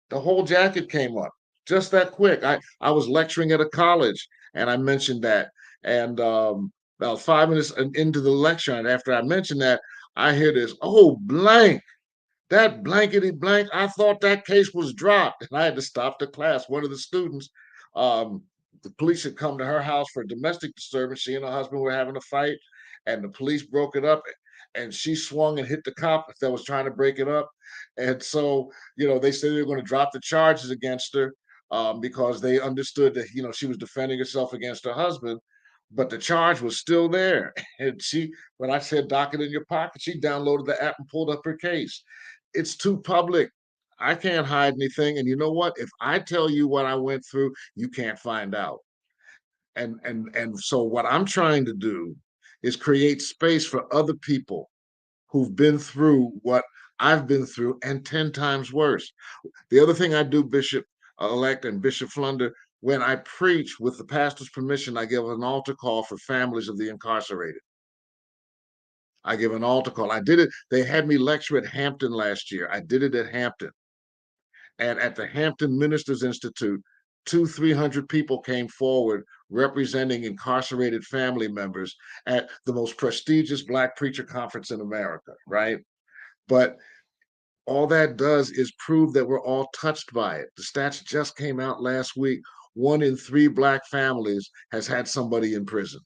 The whole jacket came up just that quick. I was lecturing at a college and I mentioned that. And about 5 minutes into the lecture, and after I mentioned that, I hear this, oh, blank. That blankety blank, I thought that case was dropped. And I had to stop the class. One of the students, um, the police had come to her house for a domestic disturbance. She and her husband were having a fight, and the police broke it up. And she swung and hit the cop that was trying to break it up. And so, they said they were going to drop the charges against her because they understood that, she was defending herself against her husband. But the charge was still there. And when I said dock it in your pocket, she downloaded the app and pulled up her case. It's too public. I can't hide anything. And you know what? If I tell you what I went through, you can't find out. And so what I'm trying to do is create space for other people who've been through what I've been through and 10 times worse. The other thing I do, Bishop elect and Bishop Flunder, when I preach with the pastor's permission, I give an altar call for families of the incarcerated. I give an altar call. I did it. They had me lecture at Hampton last year. I did it at Hampton. And at the Hampton Ministers Institute, 300 people came forward representing incarcerated family members at the most prestigious Black preacher conference in America, right? But all that does is prove that we're all touched by it. The stats just came out last week. 1 in 3 Black families has had somebody in prison,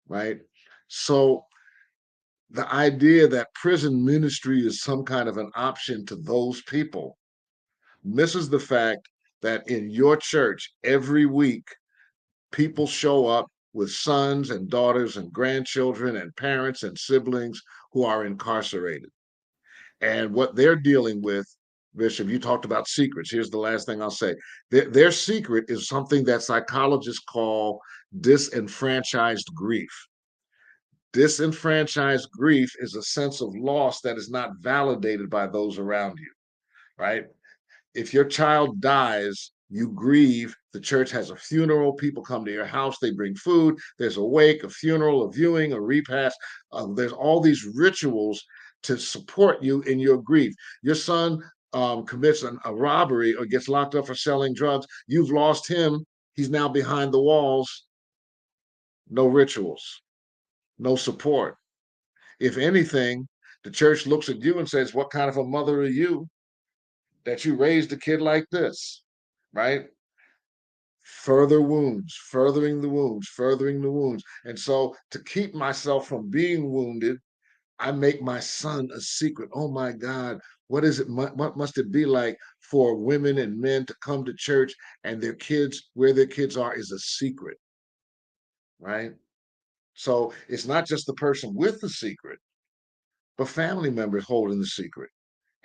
right? So the idea that prison ministry is some kind of an option to those people misses the fact that in your church every week people show up with sons and daughters and grandchildren and parents and siblings who are incarcerated. And what they're dealing with, Bishop, you talked about secrets. Here's the last thing I'll say. Their secret is something that psychologists call disenfranchised grief. Disenfranchised grief is a sense of loss that is not validated by those around you, right? If your child dies, you grieve. The church has a funeral. People come to your house. They bring food. There's a wake, a funeral, a viewing, a repast. There's all these rituals to support you in your grief. Your son commits a robbery or gets locked up for selling drugs. You've lost him. He's now behind the walls. No rituals, no support. If anything, the church looks at you and says, what kind of a mother are you that you raised a kid like this, right? Further wounds, furthering the wounds, furthering the wounds. And so to keep myself from being wounded, I make my son a secret. Oh my God, what is it? What must it be like for women and men to come to church and their kids, where their kids are, is a secret, right? So it's not just the person with the secret, but family members holding the secret.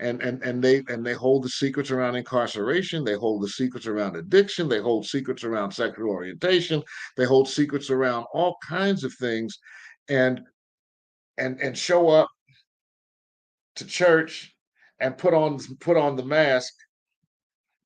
And they hold the secrets around incarceration. They hold the secrets around addiction. They hold secrets around sexual orientation. They hold secrets around all kinds of things, and and show up to church and put on the mask.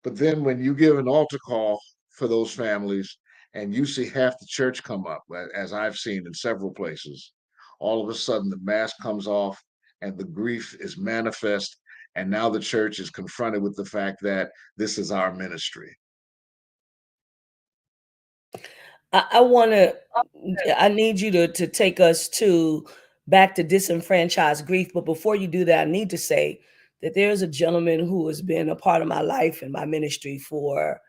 But then when you give an altar call for those families, and you see half the church come up, as I've seen in several places, all of a sudden the mask comes off and the grief is manifest. And now the church is confronted with the fact that this is our ministry. I want to, I need you to take us back to disenfranchised grief. But before you do that, I need to say that there's a gentleman who has been a part of my life and my ministry for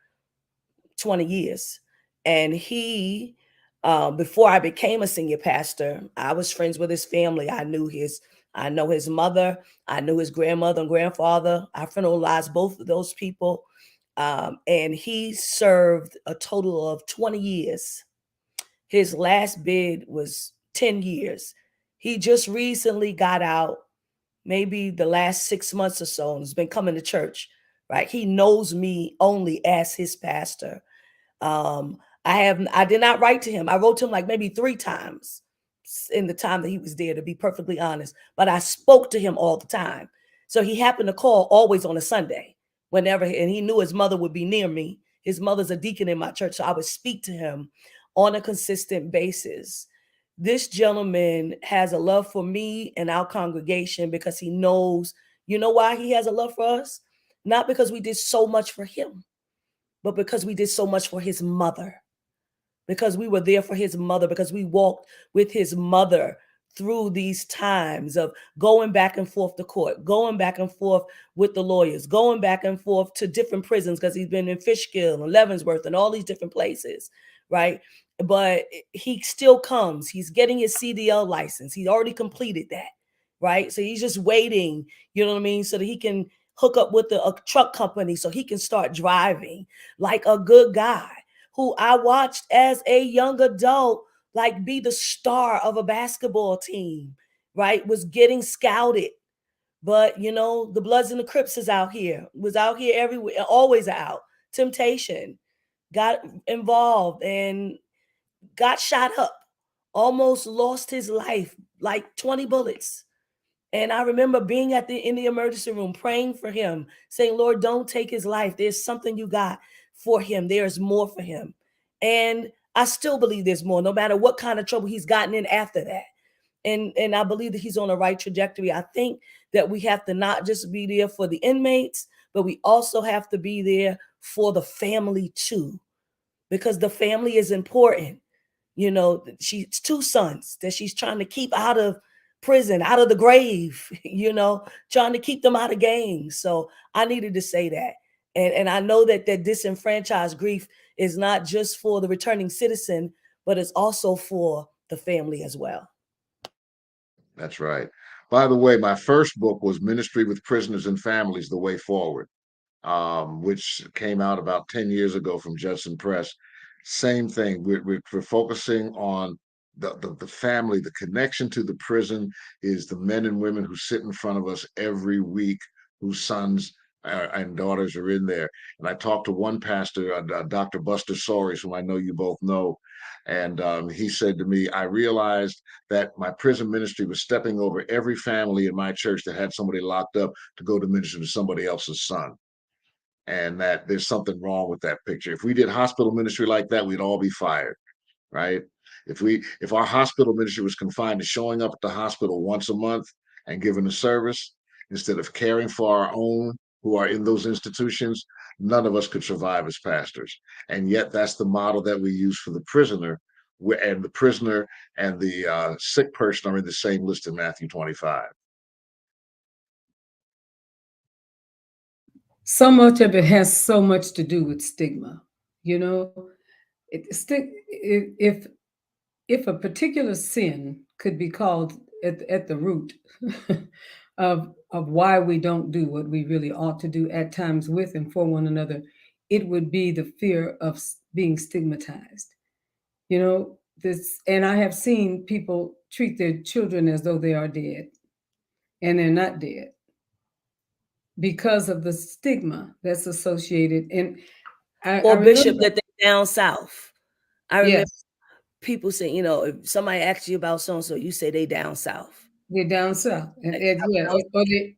20 years. And he, before I became a senior pastor, I was friends with his family. I know his mother. I knew his grandmother and grandfather. I friendalized both of those people. And he served a total of 20 years. His last bid was 10 years. He just recently got out, maybe the last 6 months or so, and has been coming to church, right? He knows me only as his pastor. I did not write to him. I wrote to him like maybe 3 times in the time that he was there, to be perfectly honest. But I spoke to him all the time. So he happened to call always on a Sunday, whenever, and he knew his mother would be near me. His mother's a deacon in my church, so I would speak to him on a consistent basis. This gentleman has a love for me and our congregation because he knows, you know why he has a love for us? Not because we did so much for him, but because we did so much for his mother, because we were there for his mother, because we walked with his mother through these times of going back and forth to court, going back and forth with the lawyers, going back and forth to different prisons, because he's been in Fishkill and Leavenworth and all these different places, right? But he still comes. He's getting his CDL license. He's already completed that, right? So he's just waiting, you know what I mean, so that he can hook up with a truck company so he can start driving like a good guy who I watched as a young adult, like be the star of a basketball team, right? Was getting scouted. But you know, the Bloods and the Crips is out here, was out here everywhere, always out. Temptation got involved and got shot up, almost lost his life, like 20 bullets. And I remember being in the emergency room praying for him, saying, Lord, don't take his life. There's something you got for him. There's more for him. And I still believe there's more, no matter what kind of trouble he's gotten in after that. And I believe that he's on the right trajectory. I think that we have to not just be there for the inmates, but we also have to be there for the family too, because the family is important. You know, she's two sons that she's trying to keep out of prison, out of the grave, you know, trying to keep them out of gangs. So I needed to say that. And I know that disenfranchised grief is not just for the returning citizen, but it's also for the family as well. That's right. By the way, my first book was Ministry with Prisoners and Families, The Way Forward, which came out about 10 years ago from Judson Press. Same thing. We're focusing on the family. The connection to the prison is the men and women who sit in front of us every week, whose sons and daughters are in there. And I talked to one pastor, Dr. Buster Soares, whom I know you both know. And he said to me, I realized that my prison ministry was stepping over every family in my church that had somebody locked up to go to minister to somebody else's son, and that there's something wrong with that picture. If we did hospital ministry like that, we'd all be fired, right? If our hospital ministry was confined to showing up at the hospital once a month and giving a service instead of caring for our own who are in those institutions, none of us could survive as pastors. And yet that's the model that we use for the prisoner, and the prisoner and the sick person are in the same list in Matthew 25. So much of it has so much to do with stigma. You know, if a particular sin could be called at the root of why we don't do what we really ought to do at times with and for one another, it would be the fear of being stigmatized. You know, this, and I have seen people treat their children as though they are dead, and they're not dead because of the stigma that's associated. And I Or Bishop, remember, that they down south. I remember yes, people saying, you know, if somebody asks you about so and so, you say they down south. they're down south, and, Like, yeah, I was all the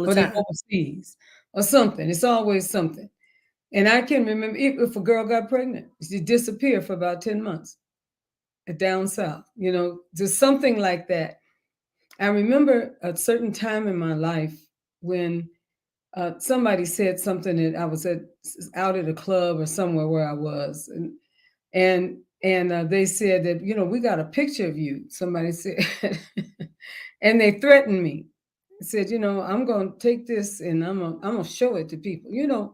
or they time. overseas, or something. It's always something. And I can remember if a girl got pregnant, she disappeared for about 10 months down south. You know, just something like that. I remember a certain time in my life when somebody said something that I was out at a club or somewhere where I was, and they said that, you know, we got a picture of you. Somebody said, and they threatened me. Said, you know, I'm going to take this and I'm gonna show it to people. You know,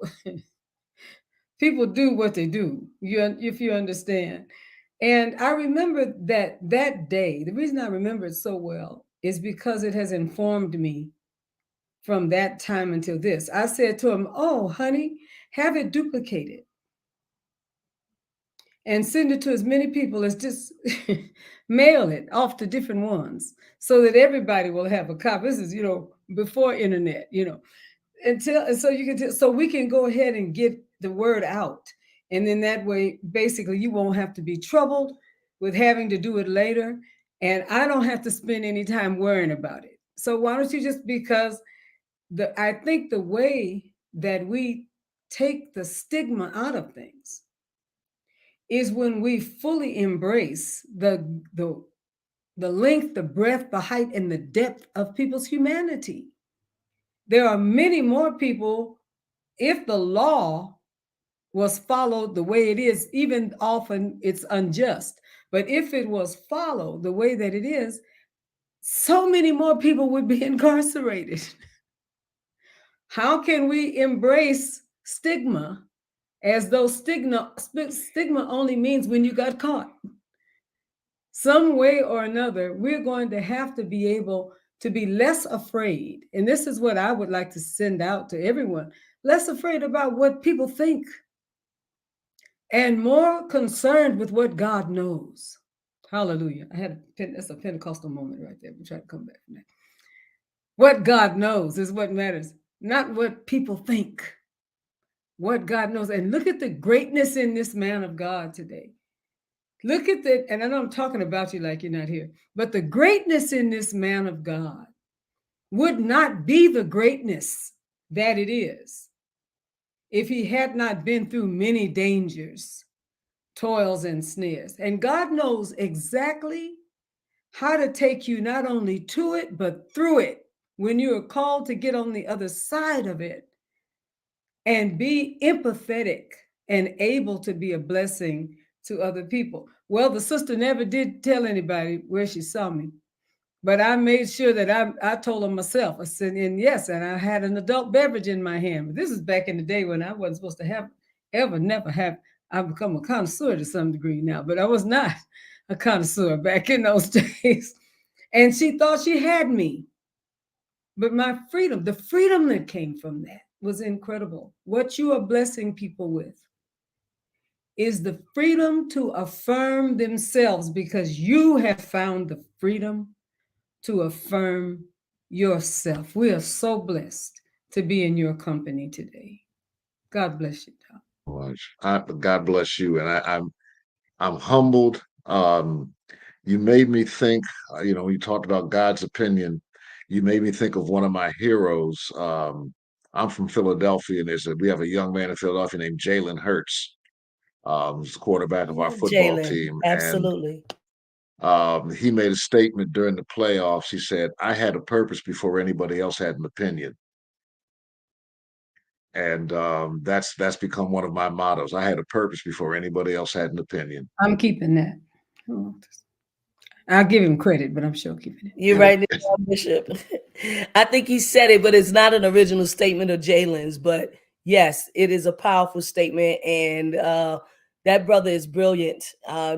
people do what they do. If you understand. And I remember that day. The reason I remember it so well is because it has informed me from that time until this. I said to him, "Oh, honey, have it duplicated and send it to as many people as just mail it off to different ones so that everybody will have a copy." This is, you know, before internet, you know, and so you can so we can go ahead and get the word out. And then that way, basically, you won't have to be troubled with having to do it later. And I don't have to spend any time worrying about it. So why don't you just, because I think the way that we take the stigma out of things is when we fully embrace the length, the breadth, the height, and the depth of people's humanity. There are many more people, if the law was followed the way it is, even often it's unjust, but if it was followed the way that it is, so many more people would be incarcerated. How can we embrace stigma as though stigma only means when you got caught? Some way or another, we're going to have to be able to be less afraid. And this is what I would like to send out to everyone: less afraid about what people think and more concerned with what God knows. Hallelujah. That's a Pentecostal moment right there. We try to come back from that. What God knows is what matters, not what people think. What God knows. And look at the greatness in this man of God today. Look at that. And I know I'm talking about you like you're not here, but the greatness in this man of God would not be the greatness that it is if he had not been through many dangers, toils, and snares. And God knows exactly how to take you not only to it, but through it when you are called to get on the other side of it and be empathetic and able to be a blessing to other people. Well, the sister never did tell anybody where she saw me, but I made sure that I told her myself. I said, and yes, and I had an adult beverage in my hand. But this is back in the day when I wasn't supposed to have, never have. I've become a connoisseur to some degree now, but I was not a connoisseur back in those days. And she thought she had me. But my freedom, the freedom that came from that was incredible. What you are blessing people with is the freedom to affirm themselves, because you have found the freedom to affirm yourself. We are so blessed to be in your company today. God bless you, Tom. God bless you, and I'm humbled. You made me think. You talked about God's opinion. You made me think of one of my heroes. I'm from Philadelphia, and we have a young man in Philadelphia named Jalen Hurts. He's the quarterback of our football Jalen, team, and absolutely. he made a statement during the playoffs. He said, "I had a purpose before anybody else had an opinion." And that's become one of my mottos. I had a purpose before anybody else had an opinion. I'm keeping that. I'll give him credit, but I'm sure keeping it. You're right, Bishop. I think he said it, but it's not an original statement of Jalen's. But yes, it is a powerful statement, and that brother is brilliant.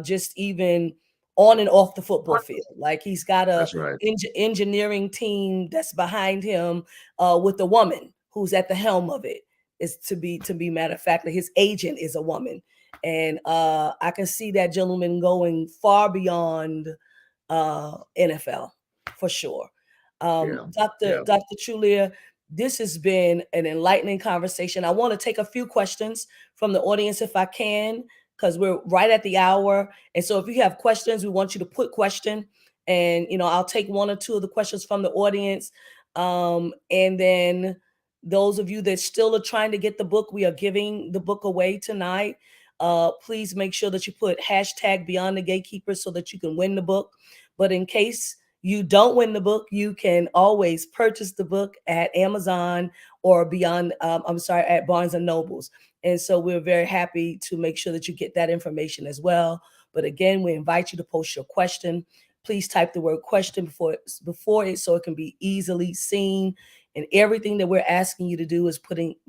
Just even on and off the football field, like he's got a right. engineering team that's behind him, with a woman who's at the helm of it. Is to be matter of fact, his agent is a woman, and I can see that gentleman going far beyond NFL for sure. Dr. Trulear, this has been an enlightening conversation. I want to take a few questions from the audience if I can, because we're right at the hour. And so if you have questions, we want you to put question, and I'll take one or two of the questions from the audience. And then those of you that still are trying to get the book, we are giving the book away tonight. Please make sure that you put hashtag Beyond the Gatekeepers so that you can win the book. But in case you don't win the book, you can always purchase the book at Amazon or at Barnes and Nobles. And so we're very happy to make sure that you get that information as well. But again, we invite you to post your question. Please type the word question before it so it can be easily seen. And everything that we're asking you to do is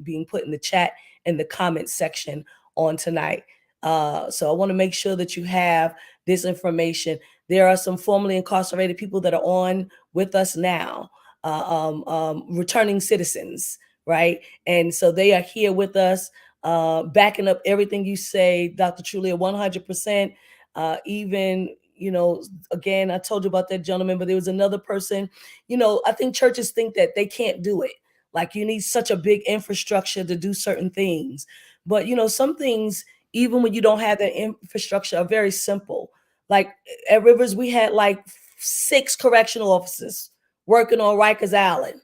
being put in the chat in the comment section on tonight. So I want to make sure that you have this information. There are some formerly incarcerated people that are on with us now, returning citizens, right? And so they are here with us, backing up everything you say, Dr. Trulear, 100%. Even, again, I told you about that gentleman, but there was another person. I think churches think that they can't do it. Like you need such a big infrastructure to do certain things. But, some things, even when you don't have that infrastructure, are very simple. Like at Rivers, we had like 6 correctional officers working on Rikers Island.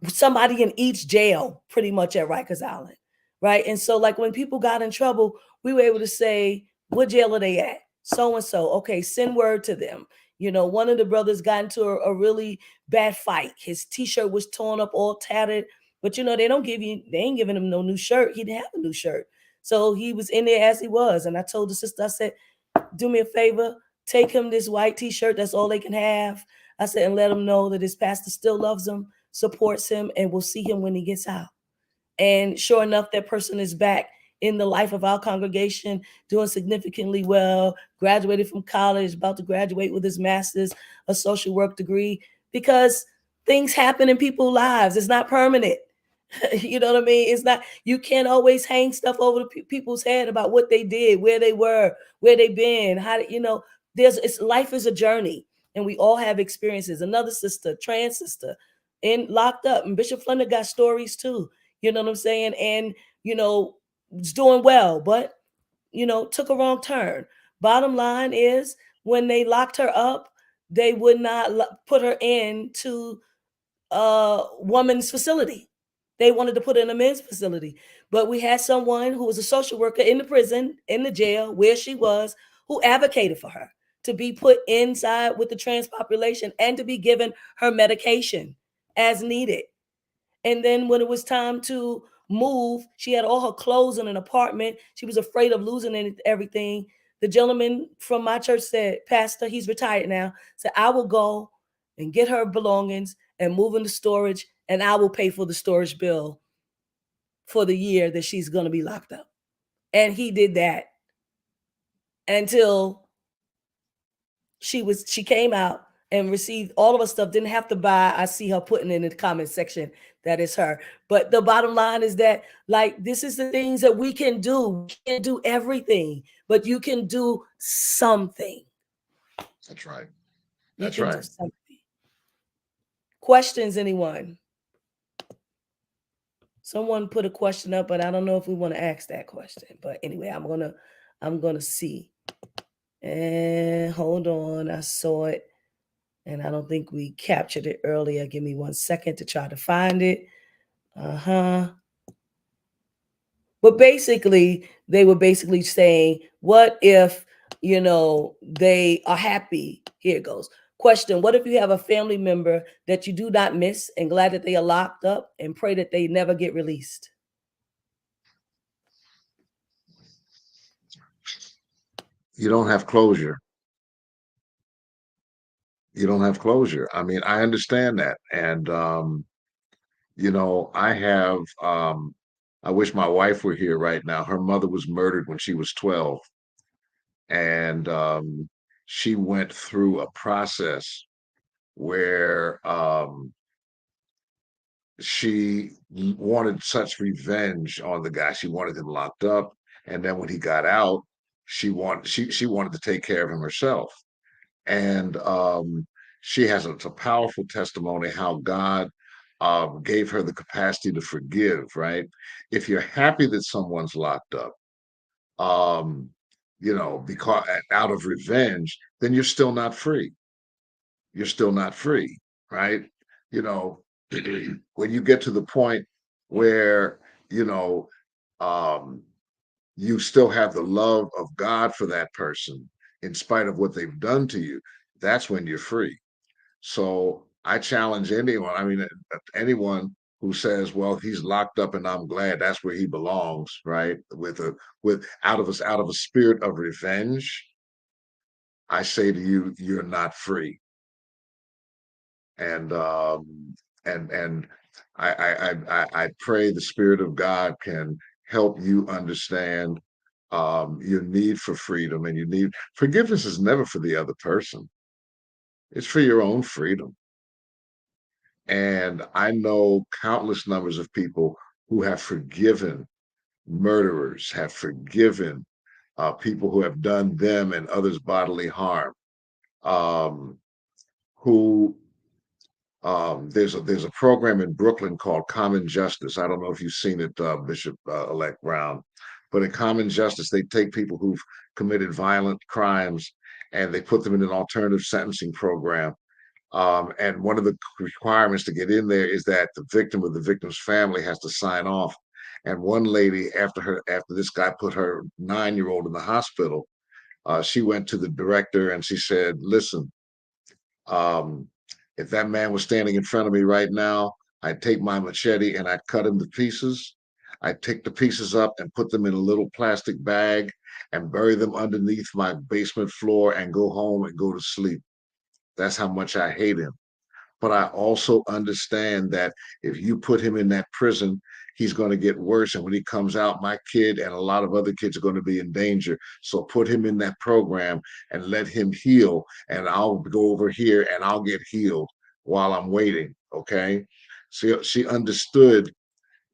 Somebody in each jail pretty much at Rikers Island. right? And so, like, when people got in trouble, we were able to say, what jail are they at? So and so. Okay, send word to them. You know, one of the brothers got into a really bad fight. His t-shirt was torn up, all tattered. But you know, they ain't giving him no new shirt. He didn't have a new shirt. So he was in there as he was. And I told the sister, I said, do me a favor, take him this white t-shirt. That's all they can have. I said, and let him know that his pastor still loves him, supports him, and will see him when he gets out. And sure enough, that person is back in the life of our congregation, doing significantly well, graduated from college, about to graduate with his master's, a social work degree, because things happen in people's lives. It's not permanent. You know what I mean? It's not, you can't always hang stuff over the people's head about what they did, where they were, where they been, how, you know, life is a journey, and we all have experiences. Another sister, trans sister, in locked up, and Bishop Flunder got stories too. You know what I'm saying? And, you know, it's doing well, but, you know, took a wrong turn. Bottom line is, when they locked her up, they would not put her into a woman's facility. They wanted to put her in a men's facility. But we had someone who was a social worker in the prison, in the jail where she was, who advocated for her to be put inside with the trans population and to be given her medication as needed. And then when it was time to move, she had all her clothes in an apartment. She was afraid of losing everything. The gentleman from my church said, Pastor, he's retired now, said, I will go and get her belongings and move into storage, and I will pay for the storage bill for the year that she's going to be locked up. And he did that until she came out and received all of her stuff, didn't have to buy. I see her putting in the comment section that is her. But the bottom line is that, like, this is the things that we can do. We can't do everything, but you can do something. That's right. You That's can right. do something. Questions, anyone? Someone put a question up, but I don't know if we want to ask that question. But anyway, I'm gonna see. And hold on, I saw it. And I don't think we captured it earlier. Give me 1 second to try to find it. But basically, they were basically saying, what if, you know, they are happy? Here it goes. Question: what if you have a family member that you do not miss and glad that they are locked up, and pray that they never get released? You don't have closure. You don't have closure. I mean, I understand that. And you know, I wish my wife were here right now. Her mother was murdered when she was 12. And she went through a process where she wanted such revenge on the guy. She wanted him locked up. And then when he got out, she wanted to take care of him herself. And she has a powerful testimony how God gave her the capacity to forgive, right? If you're happy that someone's locked up, um, you know, because out of revenge, then you're still not free. You're still not free, right? You know, when you get to the point where, you know, um, you still have the love of God for that person in spite of what they've done to you, that's when you're free. So I challenge anyone, I mean, anyone who says, well, he's locked up and I'm glad, that's where he belongs, right? With out of a spirit of revenge, I say to you, you're not free. And and I pray the Spirit of God can help you understand your need for freedom, and you need forgiveness is never for the other person. It's for your own freedom. And I know countless numbers of people who have forgiven murderers, have forgiven people who have done them and others bodily harm, um, who there's a program in Brooklyn called Common Justice. I don't know if you've seen it, Bishop Elect Brown, but in Common Justice, they take people who've committed violent crimes and they put them in an alternative sentencing program. And one of the requirements to get in there is that the victim or the victim's family has to sign off. And one lady, after this guy put her 9-year-old in the hospital, she went to the director and she said, "Listen, um, if that man was standing in front of me right now, I'd take my machete and I'd cut him to pieces. I'd take the pieces up and put them in a little plastic bag and bury them underneath my basement floor and go home and go to sleep. That's how much I hate him. But I also understand that if you put him in that prison, he's going to get worse. And when he comes out, my kid and a lot of other kids are going to be in danger. So put him in that program and let him heal. And I'll go over here and I'll get healed while I'm waiting." Okay. So she understood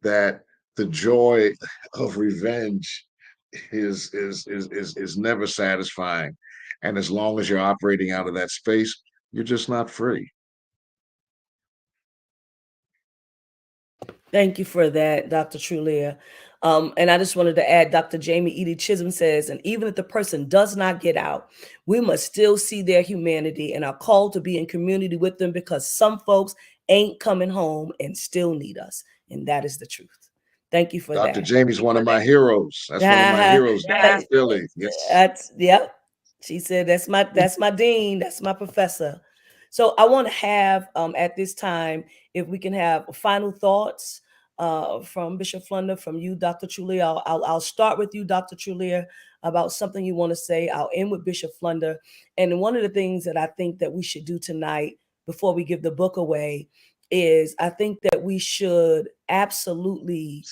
that the joy of revenge is never satisfying. And as long as you're operating out of that space, you're just not free. Thank you for that, Dr. Trulear. And I just wanted to add, Dr. Jamie Edie Chisholm says, and even if the person does not get out, we must still see their humanity and are called to be in community with them because some folks ain't coming home and still need us. And that is the truth. Thank you for Dr. that. Jamie's one of my heroes. That's one of my heroes, Dr. Philly. Yes. That's yep. She said that's my dean, that's my professor. So I want to have at this time, if we can have final thoughts from Bishop Flunder, from you, Dr. Trulear. I'll start with you, Dr. Trulear, about something you want to say. I'll end with Bishop Flunder. And one of the things that I think that we should do tonight before we give the book away is I think that we should absolutely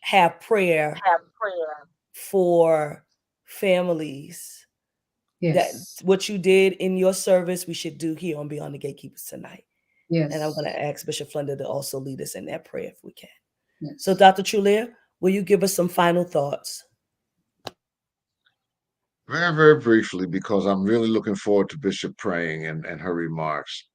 have prayer for families. That Yes. what you did in your service, we should do here on Beyond the Gatekeepers tonight. Yes. And I'm going to ask Bishop Flunder to also lead us in that prayer if we can. Yes. So, Dr. Trulear, will you give us some final thoughts? Very, very briefly, because I'm really looking forward to Bishop praying and her remarks.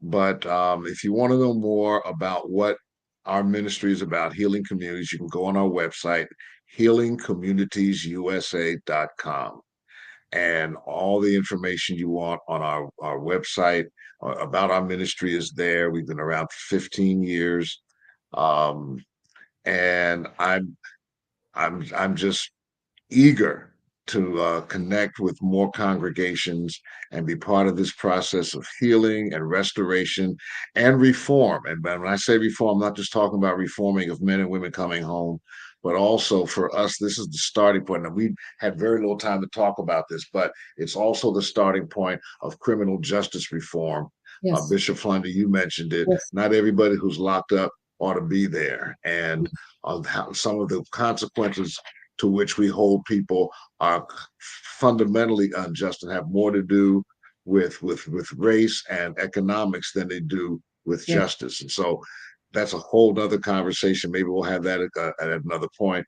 But if you want to know more about what our ministry is about, Healing Communities, you can go on our website, healingcommunitiesusa.com. And all the information you want on our website about our ministry is there. We've been around for 15 years. Um, and I'm just eager to connect with more congregations and be part of this process of healing and restoration and reform. And when I say reform, I'm not just talking about reforming of men and women coming home, but also for us, this is the starting point. And we had very little time to talk about this, but it's also the starting point of criminal justice reform. Yes. Bishop Flunder, you mentioned it. Yes. Not everybody who's locked up ought to be there. And how some of the consequences to which we hold people are fundamentally unjust and have more to do with race and economics than they do with Yes. justice. And so that's a whole other conversation. Maybe we'll have that at another point.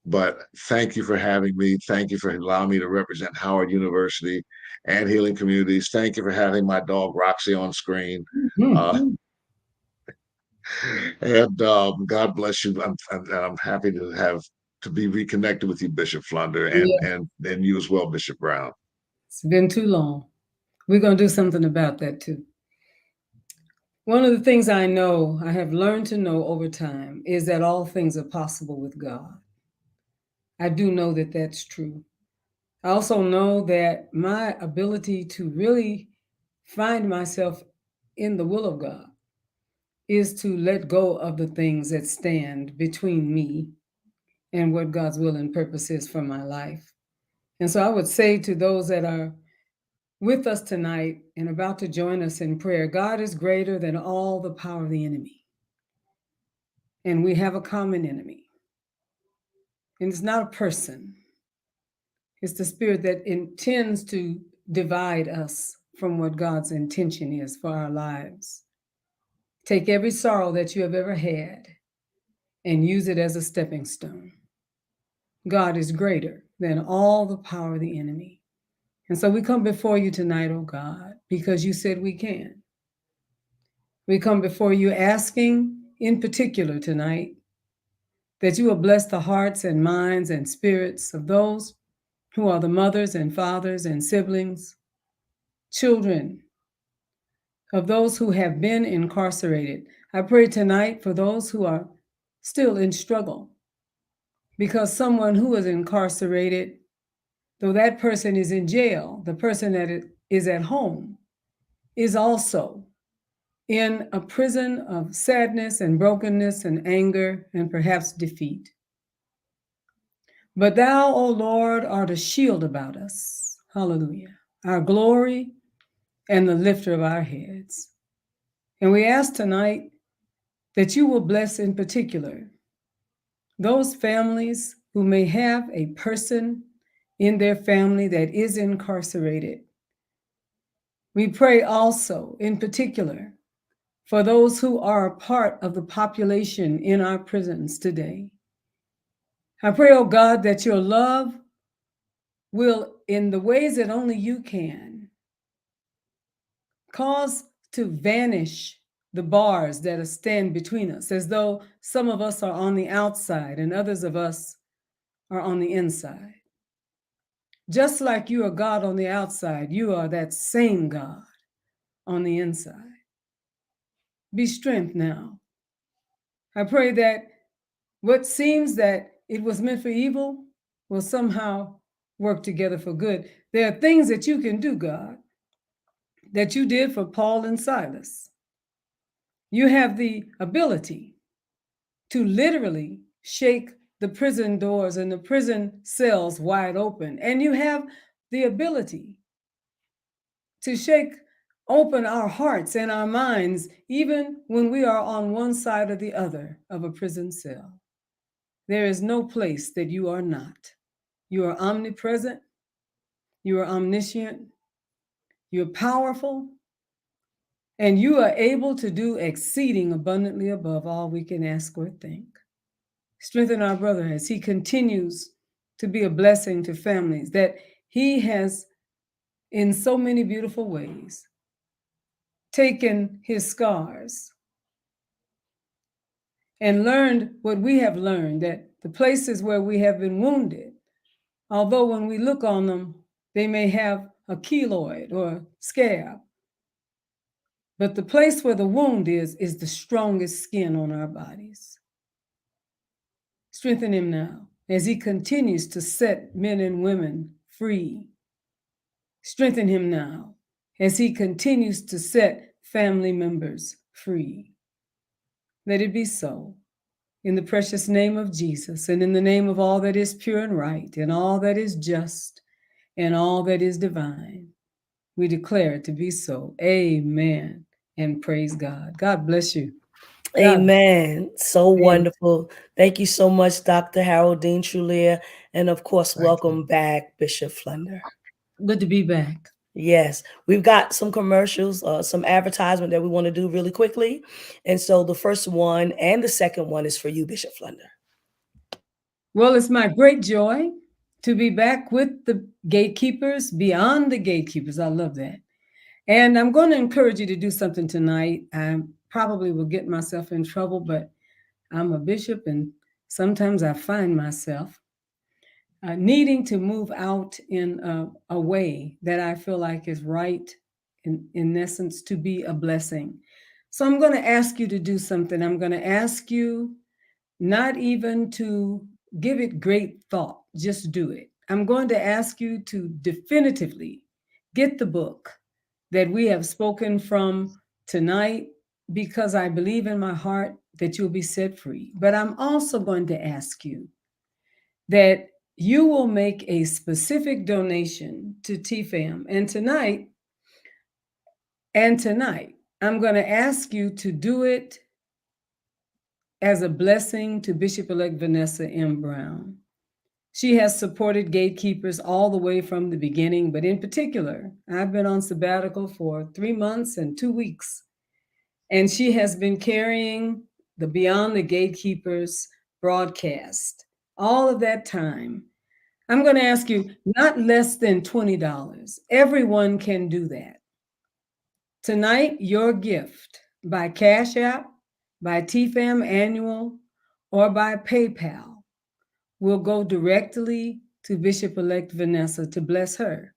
But thank you for having me. Thank you for allowing me to represent Howard University and Healing Communities. Thank you for having my dog Roxy on screen. Mm-hmm. And God bless you. I'm happy to be reconnected with you, Bishop Flunder, Yeah. and you as well, Bishop Brown. It's been too long. We're going to do something about that too. One of the things I have learned to know over time, is that all things are possible with God. I do know that that's true. I also know that my ability to really find myself in the will of God is to let go of the things that stand between me and what God's will and purpose is for my life. And so I would say to those that are with us tonight and about to join us in prayer, God is greater than all the power of the enemy. And we have a common enemy. And it's not a person, it's the spirit that intends to divide us from what God's intention is for our lives. Take every sorrow that you have ever had and use it as a stepping stone. God is greater than all the power of the enemy. And so we come before you tonight, oh God, because you said we can. We come before you asking in particular tonight that you will bless the hearts and minds and spirits of those who are the mothers and fathers and siblings, children, of those who have been incarcerated. I pray tonight for those who are still in struggle because someone who is incarcerated, though that person is in jail, the person that is at home is also in a prison of sadness and brokenness and anger and perhaps defeat. But thou, O Lord, art a shield about us. Hallelujah. Our glory and the lifter of our heads. And we ask tonight that you will bless in particular those families who may have a person in their family that is incarcerated. We pray also in particular for those who are a part of the population in our prisons today. I pray, oh God, that your love will, in the ways that only you can, cause to vanish the bars that stand between us, as though some of us are on the outside and others of us are on the inside. Just like you are God on the outside, you are that same God on the inside. Be strength now. I pray that what seems that it was meant for evil will somehow work together for good. There are things that you can do, God, that you did for Paul and Silas. You have the ability to literally shake the prison doors and the prison cells wide open. And you have the ability to shake open our hearts and our minds, even when we are on one side or the other of a prison cell. There is no place that you are not. You are omnipresent. You are omniscient. You're powerful. And you are able to do exceeding abundantly above all we can ask or think. Strengthen our brother as he continues to be a blessing to families that he has, in so many beautiful ways, taken his scars and learned what we have learned, that the places where we have been wounded, although when we look on them, they may have a keloid or scab, but the place where the wound is the strongest skin on our bodies. Strengthen him now as he continues to set men and women free. Strengthen him now as he continues to set family members free. Let it be so. In the precious name of Jesus, and in the name of all that is pure and right, and all that is just, and all that is divine, we declare it to be so. Amen. And praise God. God bless you. Amen. So Amen. wonderful. Thank you so much, Dr. Haroldine Trulear. And of course, Thank you. welcome back, Bishop Flunder. Good to be back. Yes, we've got some commercials, some advertisement that we want to do really quickly. And so the first one and the second one is for you, Bishop Flunder. Well, it's my great joy to be back with the gatekeepers, beyond the gatekeepers. I love that. And I'm going to encourage you to do something tonight. I probably will get myself in trouble, but I'm a bishop, and sometimes I find myself needing to move out in a way that I feel like is right, in essence, to be a blessing. So I'm going to ask you to do something. I'm going to ask you not even to give it great thought, just do it. I'm going to ask you to definitively get the book that we have spoken from tonight, because I believe in my heart that you'll be set free. But I'm also going to ask you that you will make a specific donation to TFAM. And tonight, I'm going to ask you to do it as a blessing to Bishop-elect Vanessa M. Brown. She has supported Gatekeepers all the way from the beginning, but in particular, I've been on sabbatical for 3 months and 2 weeks, and she has been carrying the Beyond the Gatekeepers broadcast all of that time. I'm going to ask you not less than $20. Everyone can do that. Tonight, your gift by Cash App, by TFAM Annual, or by PayPal will go directly to Bishop-elect Vanessa to bless her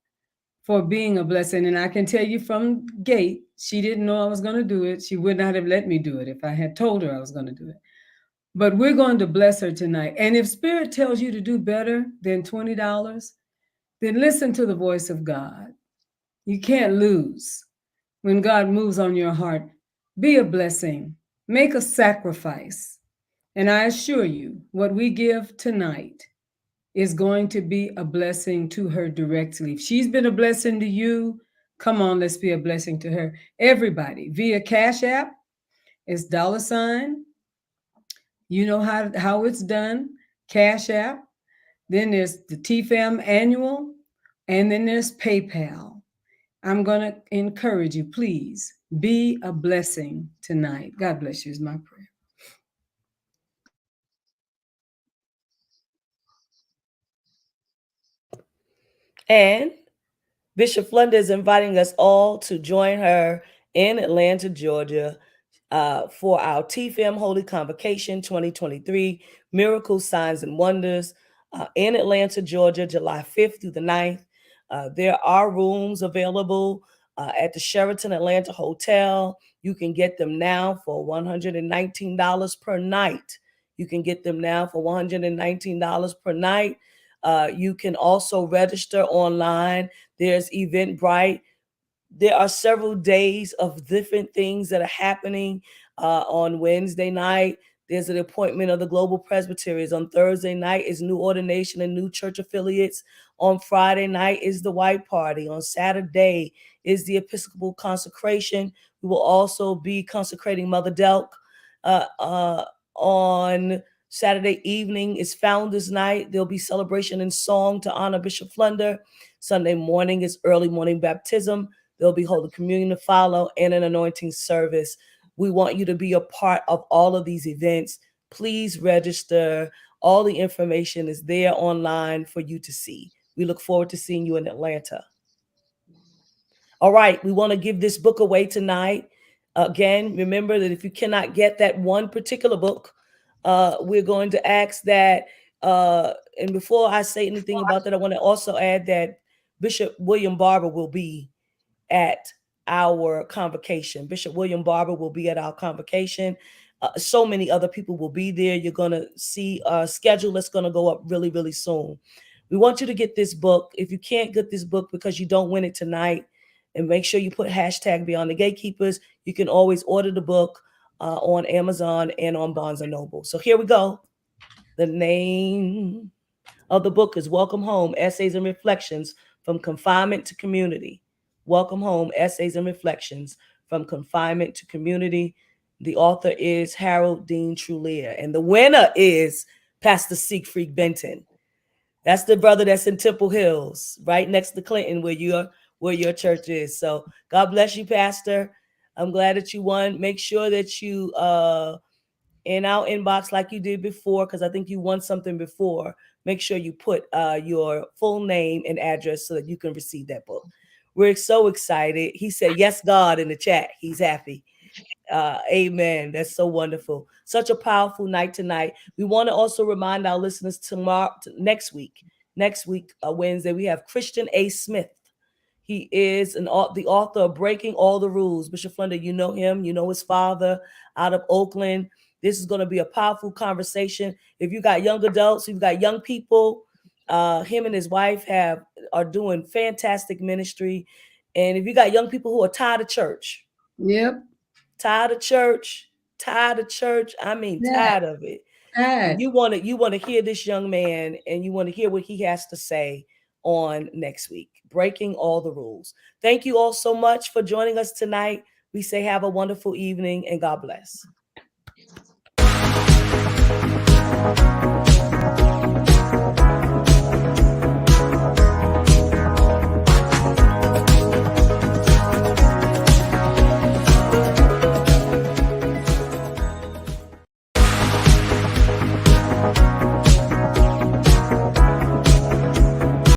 for being a blessing. And I can tell you from gate, she didn't know I was going to do it. She would not have let me do it if I had told her I was going to do it. But we're going to bless her tonight. And if Spirit tells you to do better than $20, then listen to the voice of God. You can't lose when God moves on your heart. Be a blessing, make a sacrifice. And I assure you, what we give tonight is going to be a blessing to her directly. If she's been a blessing to you, come on, let's be a blessing to her. Everybody, via Cash App, it's dollar sign. You know how it's done. Cash App. Then there's the TFAM annual, and then there's PayPal. I'm going to encourage you, please be a blessing tonight. God bless you, is my prayer. And Bishop Flunder is inviting us all to join her in Atlanta, Georgia, for our TFM Holy Convocation 2023 Miracles, Signs, and Wonders in Atlanta, Georgia, July 5th through the 9th. There are rooms available at the Sheraton Atlanta Hotel. You can get them now for $119 per night. You can get them now for $119 per night. You can also register online. There's Eventbrite. There are several days of different things that are happening. On Wednesday night, there's an appointment of the Global Presbyteries. On Thursday night is new ordination and new church affiliates. On Friday night is the White Party. On Saturday is the Episcopal consecration. We will also be consecrating Mother Delk. On Saturday evening is Founders Night. There'll be celebration and song to honor Bishop Flunder. Sunday morning is early morning baptism. There'll be Holy Communion to follow and an anointing service. We want you to be a part of all of these events. Please register. All the information is there online for you to see. We look forward to seeing you in Atlanta. All right, we want to give this book away tonight. Again, remember that if you cannot get that one particular book, we're going to ask that. And before I say anything about that, I want to also add that Bishop William Barber will be at our convocation. Bishop William Barber will be at our convocation. So many other people will be there. You're going to see a schedule that's going to go up really, really soon. We want you to get this book. If you can't get this book because you don't win it tonight, and make sure you put hashtag Beyond the Gatekeepers. You can always order the book on Amazon and on Barnes & Noble. So here we go. The name of the book is Welcome Home, Essays and Reflections from Confinement to Community. Welcome Home, Essays and Reflections from Confinement to Community. The author is Harold Dean Trulear. And the winner is Pastor Siegfried Benton. That's the brother that's in Temple Hills, right next to Clinton, where your church is. So God bless you, Pastor. I'm glad that you won. Make sure that you in our inbox like you did before, because I think you won something before. Make sure you put your full name and address so that you can receive that book. We're so excited. He said, yes, God, in the chat. He's happy. Amen. That's so wonderful. Such a powerful night tonight. We want to also remind our listeners next week, Wednesday, we have Christian A. Smith. He is the author of Breaking All the Rules. Bishop Flunder, you know him. You know his father out of Oakland. This is going to be a powerful conversation. If you got young adults, you've got young people, him and his wife are doing fantastic ministry. And if you got young people who are tired of church, Yep. tired of church. I mean, tired of it. And you want to hear this young man, and you want to hear what he has to say on next week. Breaking All the Rules. Thank you all so much for joining us tonight. We say have a wonderful evening and God bless.